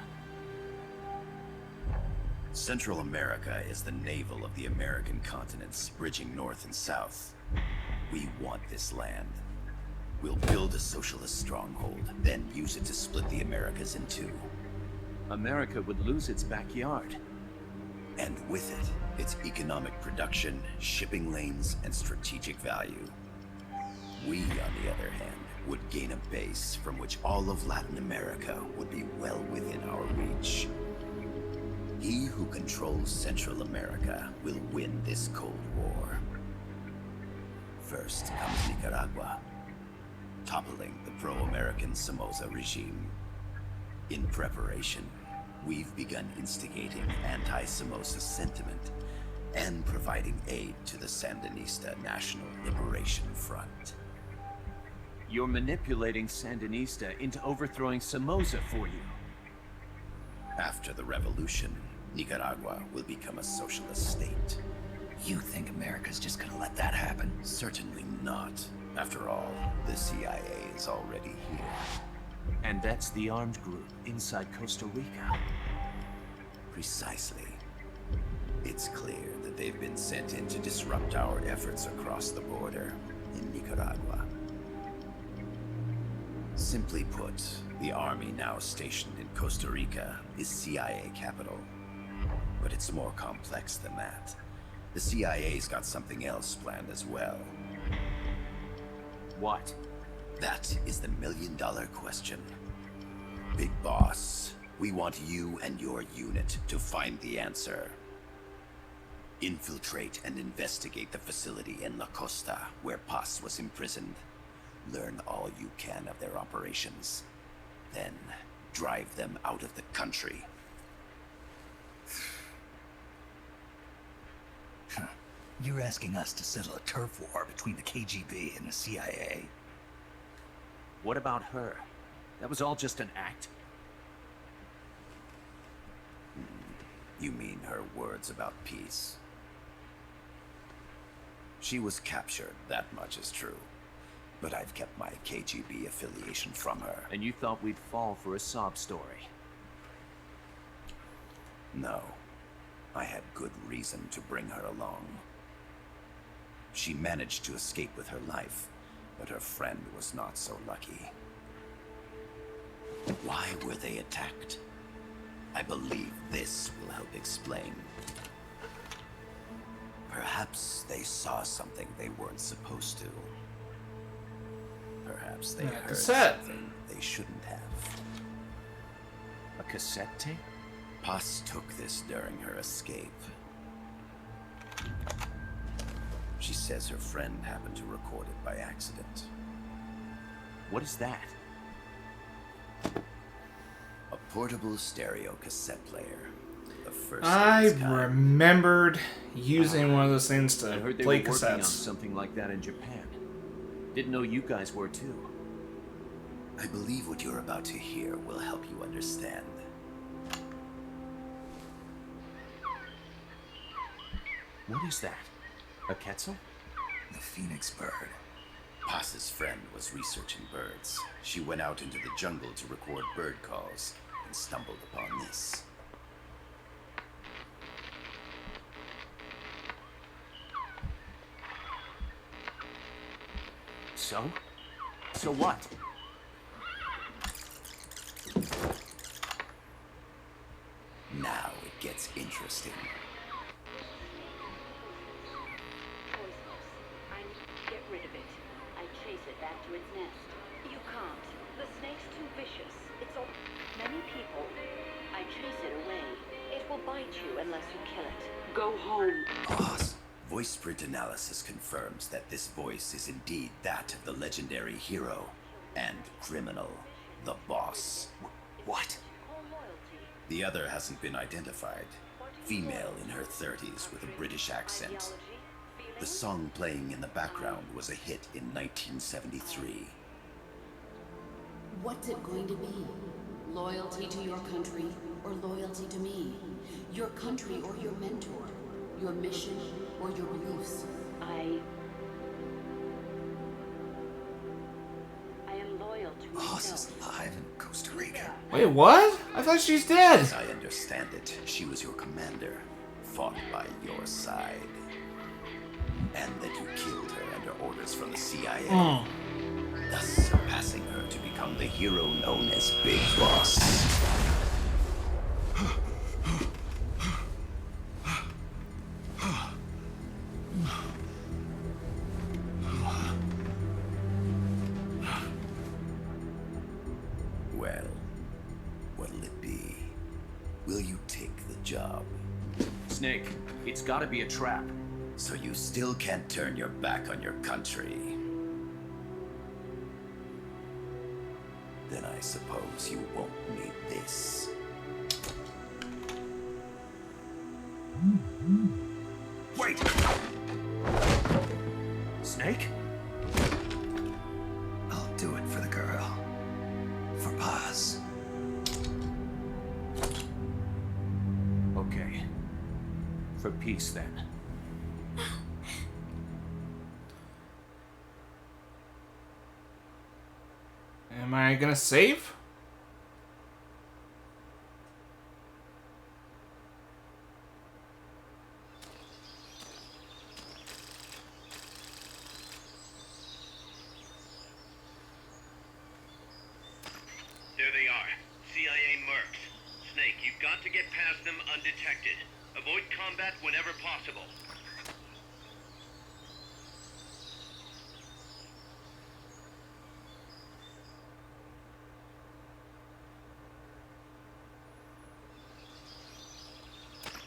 Speaker 9: Central America is the navel of the American continents, bridging north and south. We want this land. We'll build a socialist stronghold, then use it to split the Americas in two.
Speaker 8: America would lose its backyard.
Speaker 9: And with it, its economic production, shipping lanes, and strategic value. We, on the other hand, gain a base from which all of Latin America would be well within our reach. He who controls Central America will win this Cold War. First comes Nicaragua, toppling the pro-American Somoza regime. In preparation, we've begun instigating anti-Somoza sentiment and providing aid to the Sandinista National Liberation Front.
Speaker 8: You're manipulating Sandinista into overthrowing Somoza for you.
Speaker 9: After the revolution, Nicaragua will become a socialist state.
Speaker 5: You think America's just gonna let that happen?
Speaker 9: Certainly not. After all, the CIA is already here.
Speaker 8: And that's the armed group inside Costa Rica.
Speaker 9: Precisely. It's clear that they've been sent in to disrupt our efforts across the border in Nicaragua. Simply put, the army now stationed in Costa Rica is CIA capital. But it's more complex than that. The CIA's got something else planned as well.
Speaker 8: What?
Speaker 9: That is the million-dollar question. Big Boss, we want you and your unit to find the answer. Infiltrate and investigate the facility in La Costa, where Paz was imprisoned. Learn all you can of their operations. Then, drive them out of the country.
Speaker 5: You're asking us to settle a turf war between the KGB and the CIA?
Speaker 8: What about her? That was all just an act?
Speaker 9: You mean her words about peace? She was captured, that much is true. But I've kept my KGB affiliation from her.
Speaker 8: And you thought we'd fall for a sob story?
Speaker 9: No. I had good reason to bring her along. She managed to escape with her life, but her friend was not so lucky. Why were they attacked? I believe this will help explain. Perhaps they saw something they weren't supposed to. Perhaps they heard something they shouldn't have.
Speaker 8: A cassette tape?
Speaker 9: Paz took this during her escape. She says her friend happened to record it by accident.
Speaker 8: What is that?
Speaker 9: A portable stereo cassette player. The first
Speaker 1: I
Speaker 9: of its kind.
Speaker 1: remembered using one of those things
Speaker 8: I
Speaker 1: to
Speaker 8: heard they
Speaker 1: play
Speaker 8: were working on
Speaker 1: cassettes.
Speaker 8: something like that in Japan. Didn't know you guys were too.
Speaker 9: I believe what you're about to hear will help you understand.
Speaker 8: What is that? A Quetzal?
Speaker 5: The Phoenix bird.
Speaker 9: Paz's friend was researching birds. She went out into the jungle to record bird calls and stumbled upon this.
Speaker 8: So? So what?
Speaker 9: Now it gets interesting.
Speaker 11: Get rid of it. I chase it back to its nest. You can't. The snake's too vicious. It's all... Many people. I chase it away. It will bite you unless you kill it. Go home.
Speaker 9: Boss. Voice print analysis confirms that this voice is indeed that of the legendary hero and criminal, the Boss.
Speaker 8: What?
Speaker 9: The other hasn't been identified. Female in her 30s with a British accent. The song playing in the background was a hit in 1973.
Speaker 2: What's it going to be? Loyalty to your country or loyalty to me? Your country or your mentor? Your mission or your beliefs?
Speaker 11: I am loyal to
Speaker 5: Boss
Speaker 11: myself.
Speaker 5: is alive in Costa Rica.
Speaker 1: Wait, what? I thought she's dead.
Speaker 9: As I understand it, she was your commander, fought by your side. And that you killed her under orders from the CIA. Thus surpassing her to become the hero known as Big Boss. Well, what'll it be? Will you take the job?
Speaker 8: Snake, it's gotta be a trap.
Speaker 9: So you still can't turn your back on your country? Then I suppose you won't need this.
Speaker 8: Wait! Snake?
Speaker 5: I'll do it for the girl. For Paz.
Speaker 8: Okay. For peace, then.
Speaker 1: Am I gonna save?
Speaker 10: There they are. CIA mercs. Snake, you've got to get past them undetected. Avoid combat whenever possible.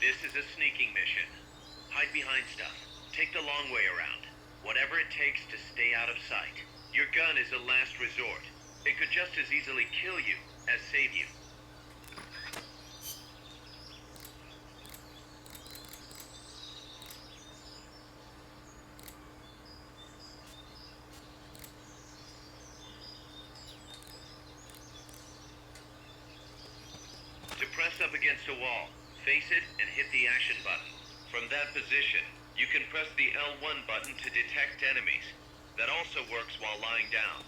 Speaker 10: This is a sneaking mission. Hide behind stuff. Take the long way around. Whatever it takes to stay out of sight. Your gun is a last resort. It could just as easily kill you as save you. To press up against a wall, face it and hit the action button. From that position, you can press the L1 button to detect enemies. That also works while lying down.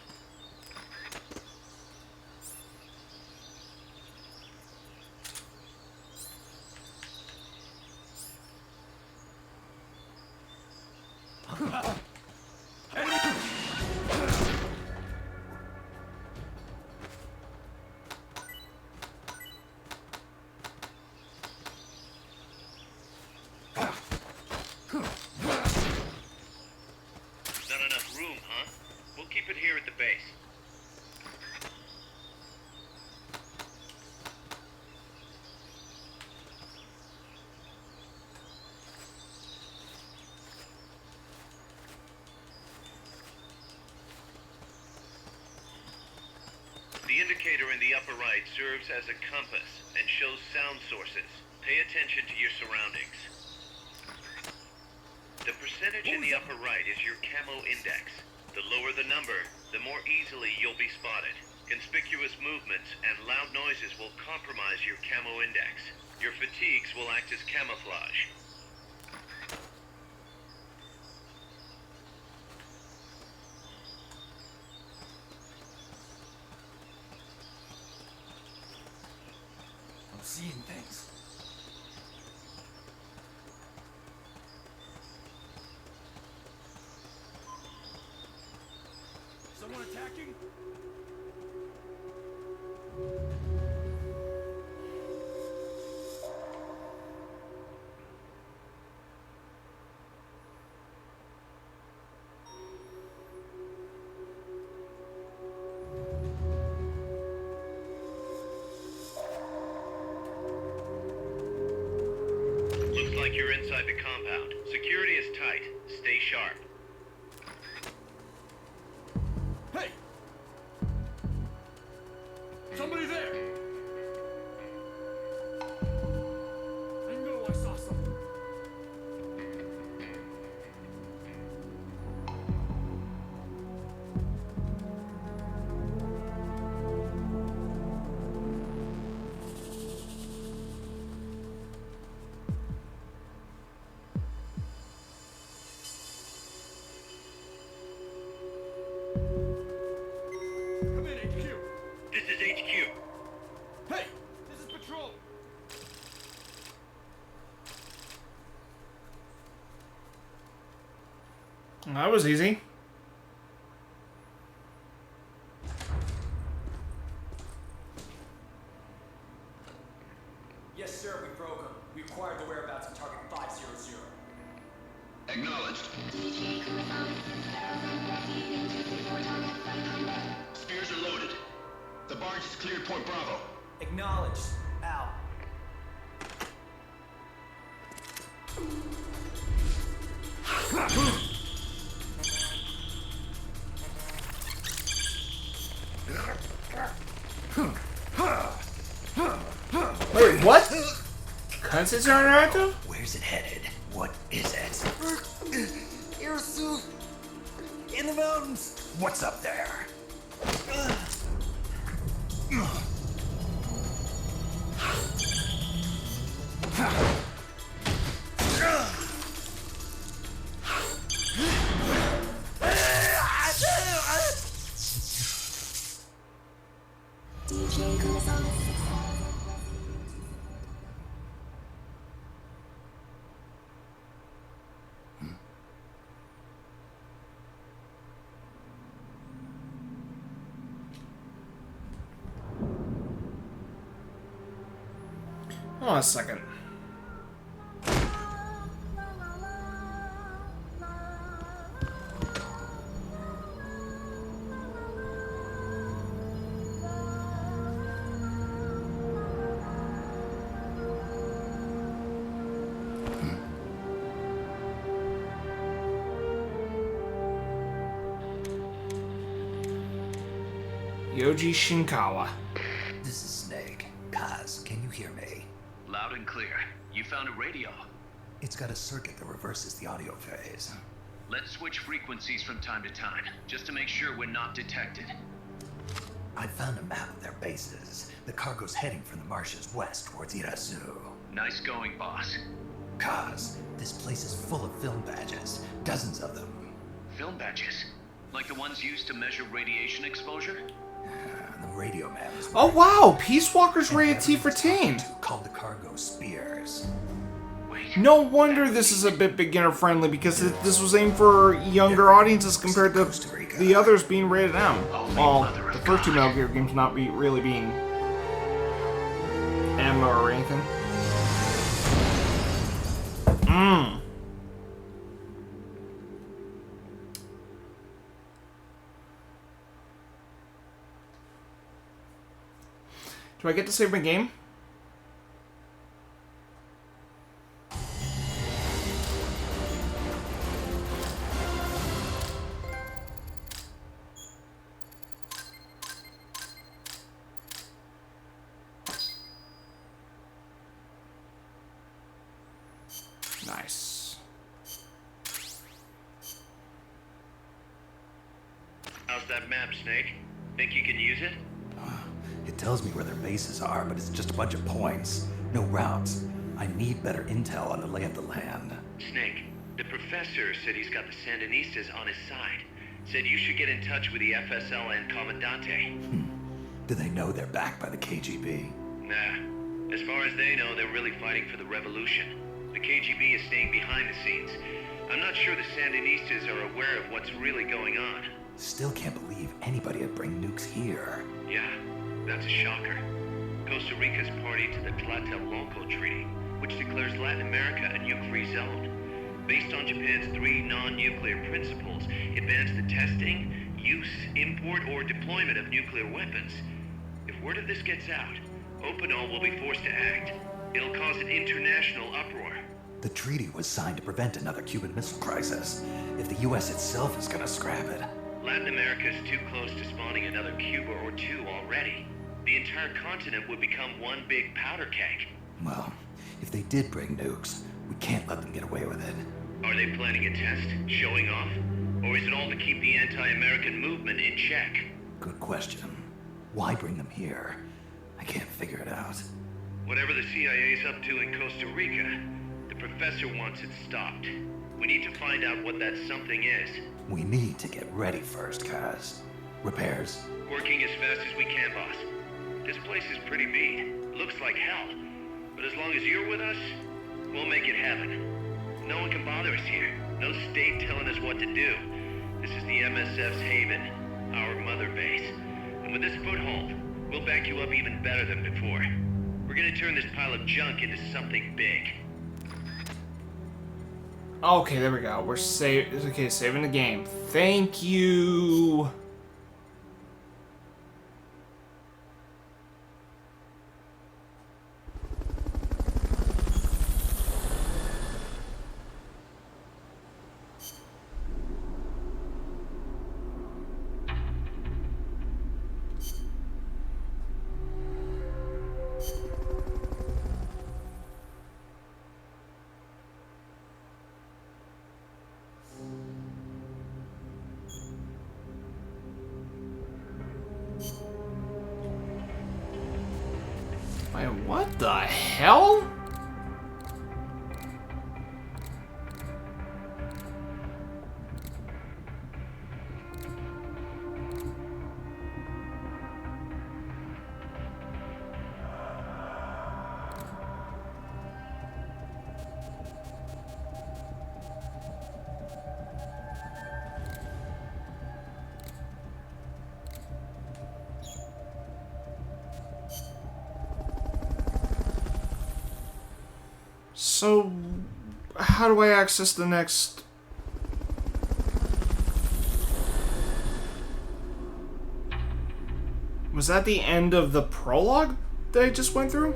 Speaker 10: Not enough room, huh? We'll keep it here at the base. The indicator in the upper right serves as a compass and shows sound sources. Pay attention to your surroundings. The percentage in the upper right is your camo index. The lower the number, the more easily you'll be spotted. Conspicuous movements and loud noises will compromise your camo index. Your fatigues will act as camouflage.
Speaker 6: I'm seeing things. Someone attacking?
Speaker 10: Looks like you're inside the compound. Security is tight. Stay sharp.
Speaker 7: Hey! Somebody there! I know I saw something. Come in, HQ.
Speaker 10: This is HQ.
Speaker 7: Hey! This is Patrol.
Speaker 1: That was easy.
Speaker 6: Yes, sir, we broke him. We acquired the whereabouts of target 500.
Speaker 10: Acknowledged. Spears are loaded. The barge is
Speaker 12: Cleared Point Bravo.
Speaker 6: Acknowledged. Out.
Speaker 1: Wait, what? Cutscenes are interactive?
Speaker 5: Where's it headed? What is it?
Speaker 6: Air suit. In the mountains.
Speaker 5: What's up there?
Speaker 1: Hold on a second. Yoji Shinkawa.
Speaker 5: This is Snake. Kaz, can you hear me?
Speaker 8: Loud and clear. You found a radio.
Speaker 5: It's got a circuit that reverses the audio phase.
Speaker 8: Let's switch frequencies from time to time, just to make sure we're not detected.
Speaker 5: I found a map of their bases. The cargo's heading from the marshes west towards Irazu.
Speaker 8: Nice going, boss.
Speaker 5: Kaz, this place is full of film badges. Dozens of them.
Speaker 8: Film badges? Like the ones used to measure radiation exposure?
Speaker 5: The radio man is
Speaker 1: Oh wow, Peace Walker's rated T for teen.
Speaker 5: called the cargo Spears.
Speaker 8: Wait.
Speaker 1: No wonder this is a bit beginner friendly because this was aimed for younger audiences compared to the others being rated M. Well, the first two Metal Gear games not really being M or anything. Do I get to save my game? Nice.
Speaker 10: How's that map, Snake? Think you can use it?
Speaker 5: It tells me where their bases are, but it's just a bunch of points. No routes. I need better intel on the lay of the land.
Speaker 10: Snake, the professor said he's got the Sandinistas on his side. Said you should get in touch with the FSL and Commandante.
Speaker 5: Do they know they're backed by the KGB?
Speaker 10: Nah. As far as they know, they're really fighting for the revolution. The KGB is staying behind the scenes. I'm not sure the Sandinistas are aware of what's really going on.
Speaker 5: Still can't believe anybody would bring nukes here.
Speaker 10: Yeah, that's a shocker. Costa Rica's party to the Tlatelolco Treaty, which declares Latin America a nuke-free zone. Based on Japan's 3 non-nuclear principles, it bans the testing, use, import, or deployment of nuclear weapons. If word of this gets out, Opinol will be forced to act. It'll cause an international uproar.
Speaker 5: The treaty was signed to prevent another Cuban Missile Crisis. If the U.S. itself is gonna scrap it.
Speaker 10: Latin America is too close to spawning another Cuba or two already. The entire continent would become one big powder keg.
Speaker 5: Well, if they did bring nukes, we can't let them get away with it.
Speaker 10: Are they planning a test? Showing off? Or is it all to keep the anti-American movement in check?
Speaker 5: Good question. Why bring them here? I can't figure it out.
Speaker 10: Whatever the CIA's up to in Costa Rica, the professor wants it stopped. We need to find out what that something is.
Speaker 5: We need to get ready first, Kaz. Repairs?
Speaker 10: Working as fast as we can, boss. This place is pretty beat. Looks like hell. But as long as you're with us, we'll make it happen. No one can bother us here. No state telling us what to do. This is the MSF's haven, our mother base. And with this foothold, we'll back you up even better than before. We're gonna turn this pile of junk into something big.
Speaker 1: Okay, there we go. We're saving the game. Thank you. Wait, what the hell? So, how do I access the next... Was that the end of the prologue that I just went through?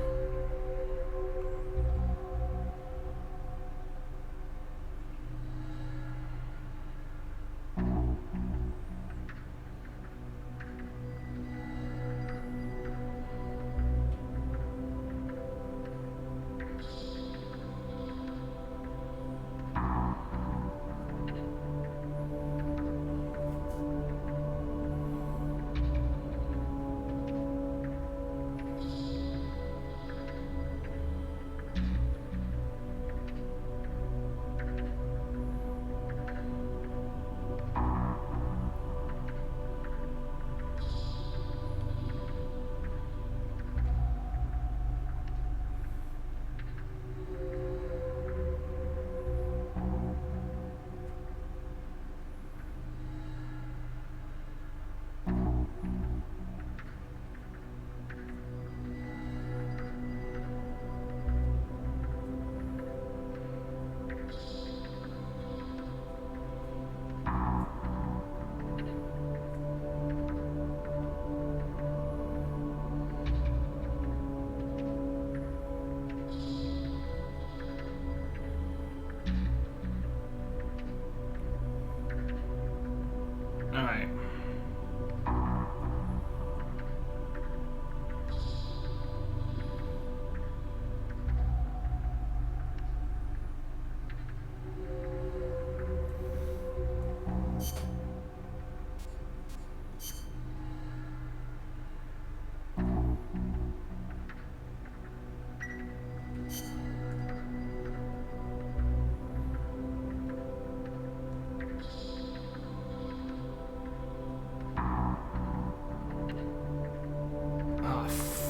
Speaker 1: Alright.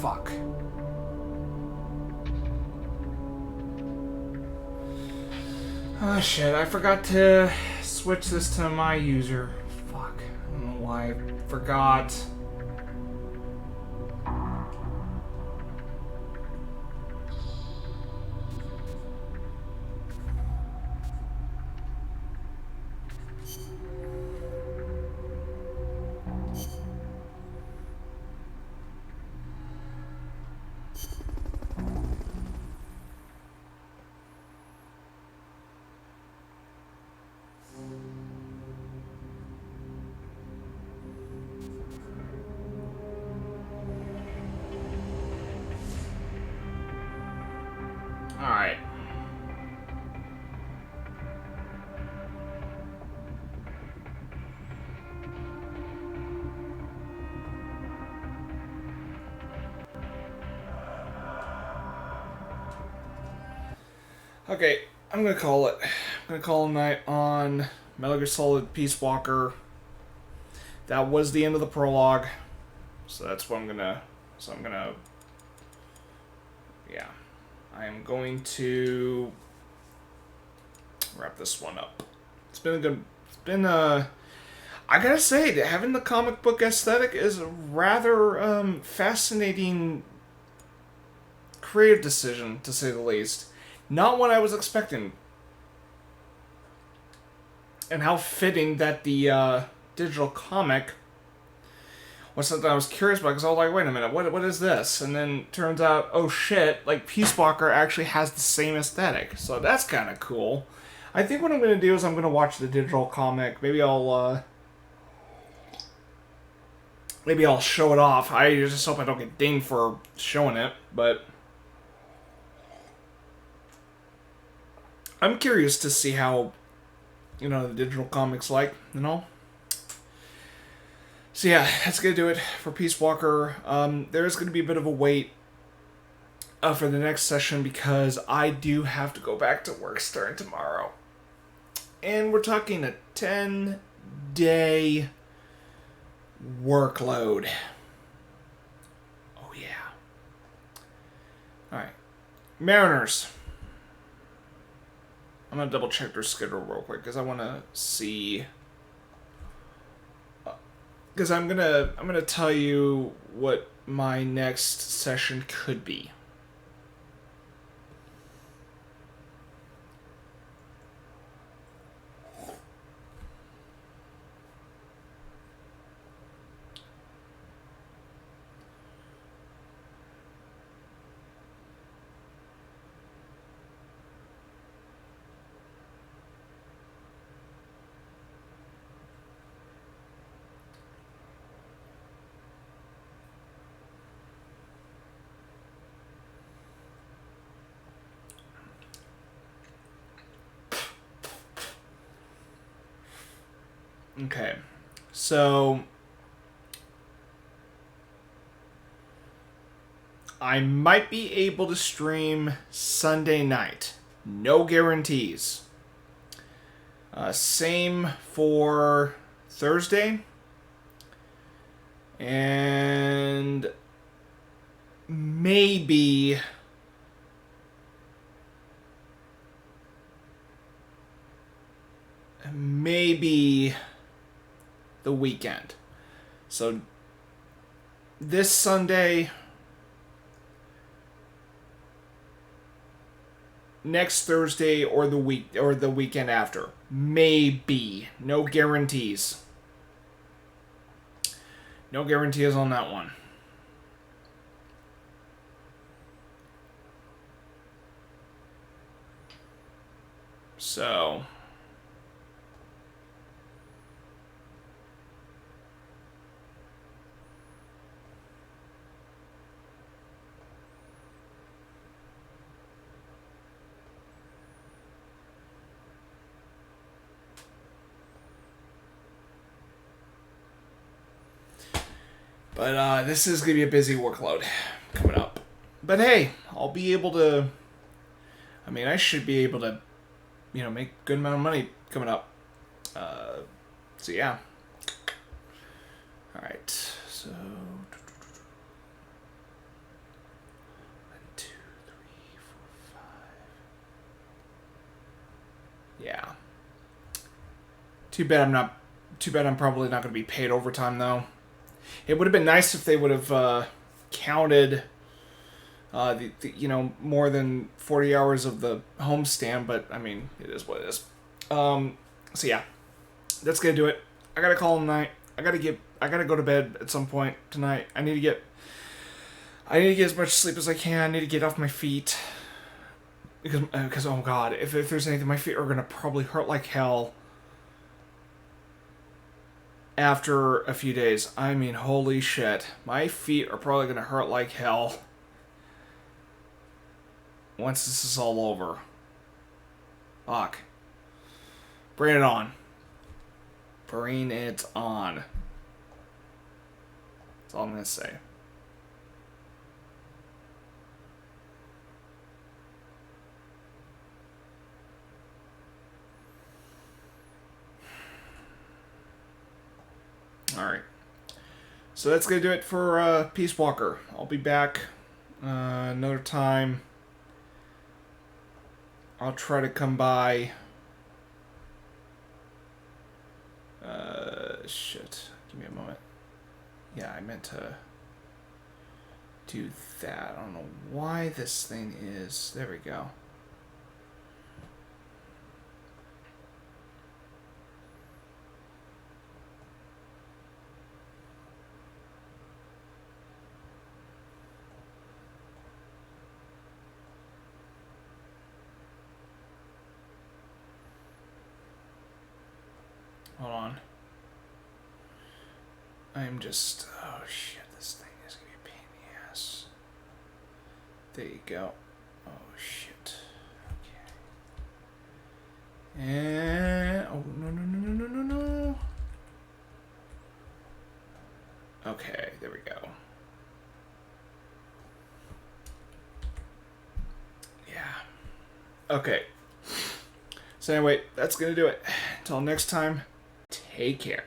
Speaker 1: Fuck. Oh shit, I forgot to switch this to my user. Fuck. I don't know why I forgot. Alright. Okay, I'm gonna call it. I'm gonna call a night on Metal Gear Solid Peace Walker. That was the end of the prologue. So that's what I'm gonna... Yeah. I am going to wrap this one up. It's been a good... I gotta say, having the comic book aesthetic is a rather fascinating creative decision, to say the least. Not what I was expecting. And how fitting that the digital comic was something I was curious about, because I was like, wait a minute, what is this? And then turns out, oh shit, like Peace Walker actually has the same aesthetic. So that's kind of cool. I think what I'm going to do is I'm going to watch the digital comic. Maybe I'll show it off. I just hope I don't get dinged for showing it, but I'm curious to see how, the digital comic's like, So yeah, that's going to do it for Peace Walker. There is going to be a bit of a wait for the next session because I do have to go back to work starting tomorrow. And we're talking a 10-day workload. Oh, yeah. Alright. Mariners. I'm going to double check their schedule real quick because I want to see... Because I'm gonna tell you what my next session could be. Okay, so I might be able to stream Sunday night. No guarantees. Same for Thursday. And maybe the weekend. So this Sunday, next Thursday, or the weekend after. Maybe. No guarantees. No guarantees on that one. So But this is going to be a busy workload coming up. But hey, I'll be able to... I mean, I should be able to, make a good amount of money coming up. So yeah. Alright, so... 1, 2, 3, 4, 5... Yeah. Too bad I'm probably not going to be paid overtime, though. It would have been nice if they would have counted, more than 40 hours of the homestand, but, I mean, it is what it is. So, yeah. That's going to do it. I got to call tonight. I got to go to bed at some point tonight. I need to get as much sleep as I can. I need to get off my feet. Because oh, God, if there's anything, my feet are going to probably hurt like hell after a few days. I mean, holy shit. My feet are probably going to hurt like hell once this is all over. Fuck. Bring it on. Bring it on. That's all I'm going to say. Alright. So that's going to do it for Peace Walker. I'll be back another time. I'll try to come by. Shit. Give me a moment. Yeah, I meant to do that. I don't know why this thing is... There we go. Hold on. I'm just... Oh, shit. This thing is going to be a pain in the ass. There you go. Oh, shit. Okay. And... Oh, no. Okay, there we go. Okay. So anyway, that's going to do it. Until next time, take care.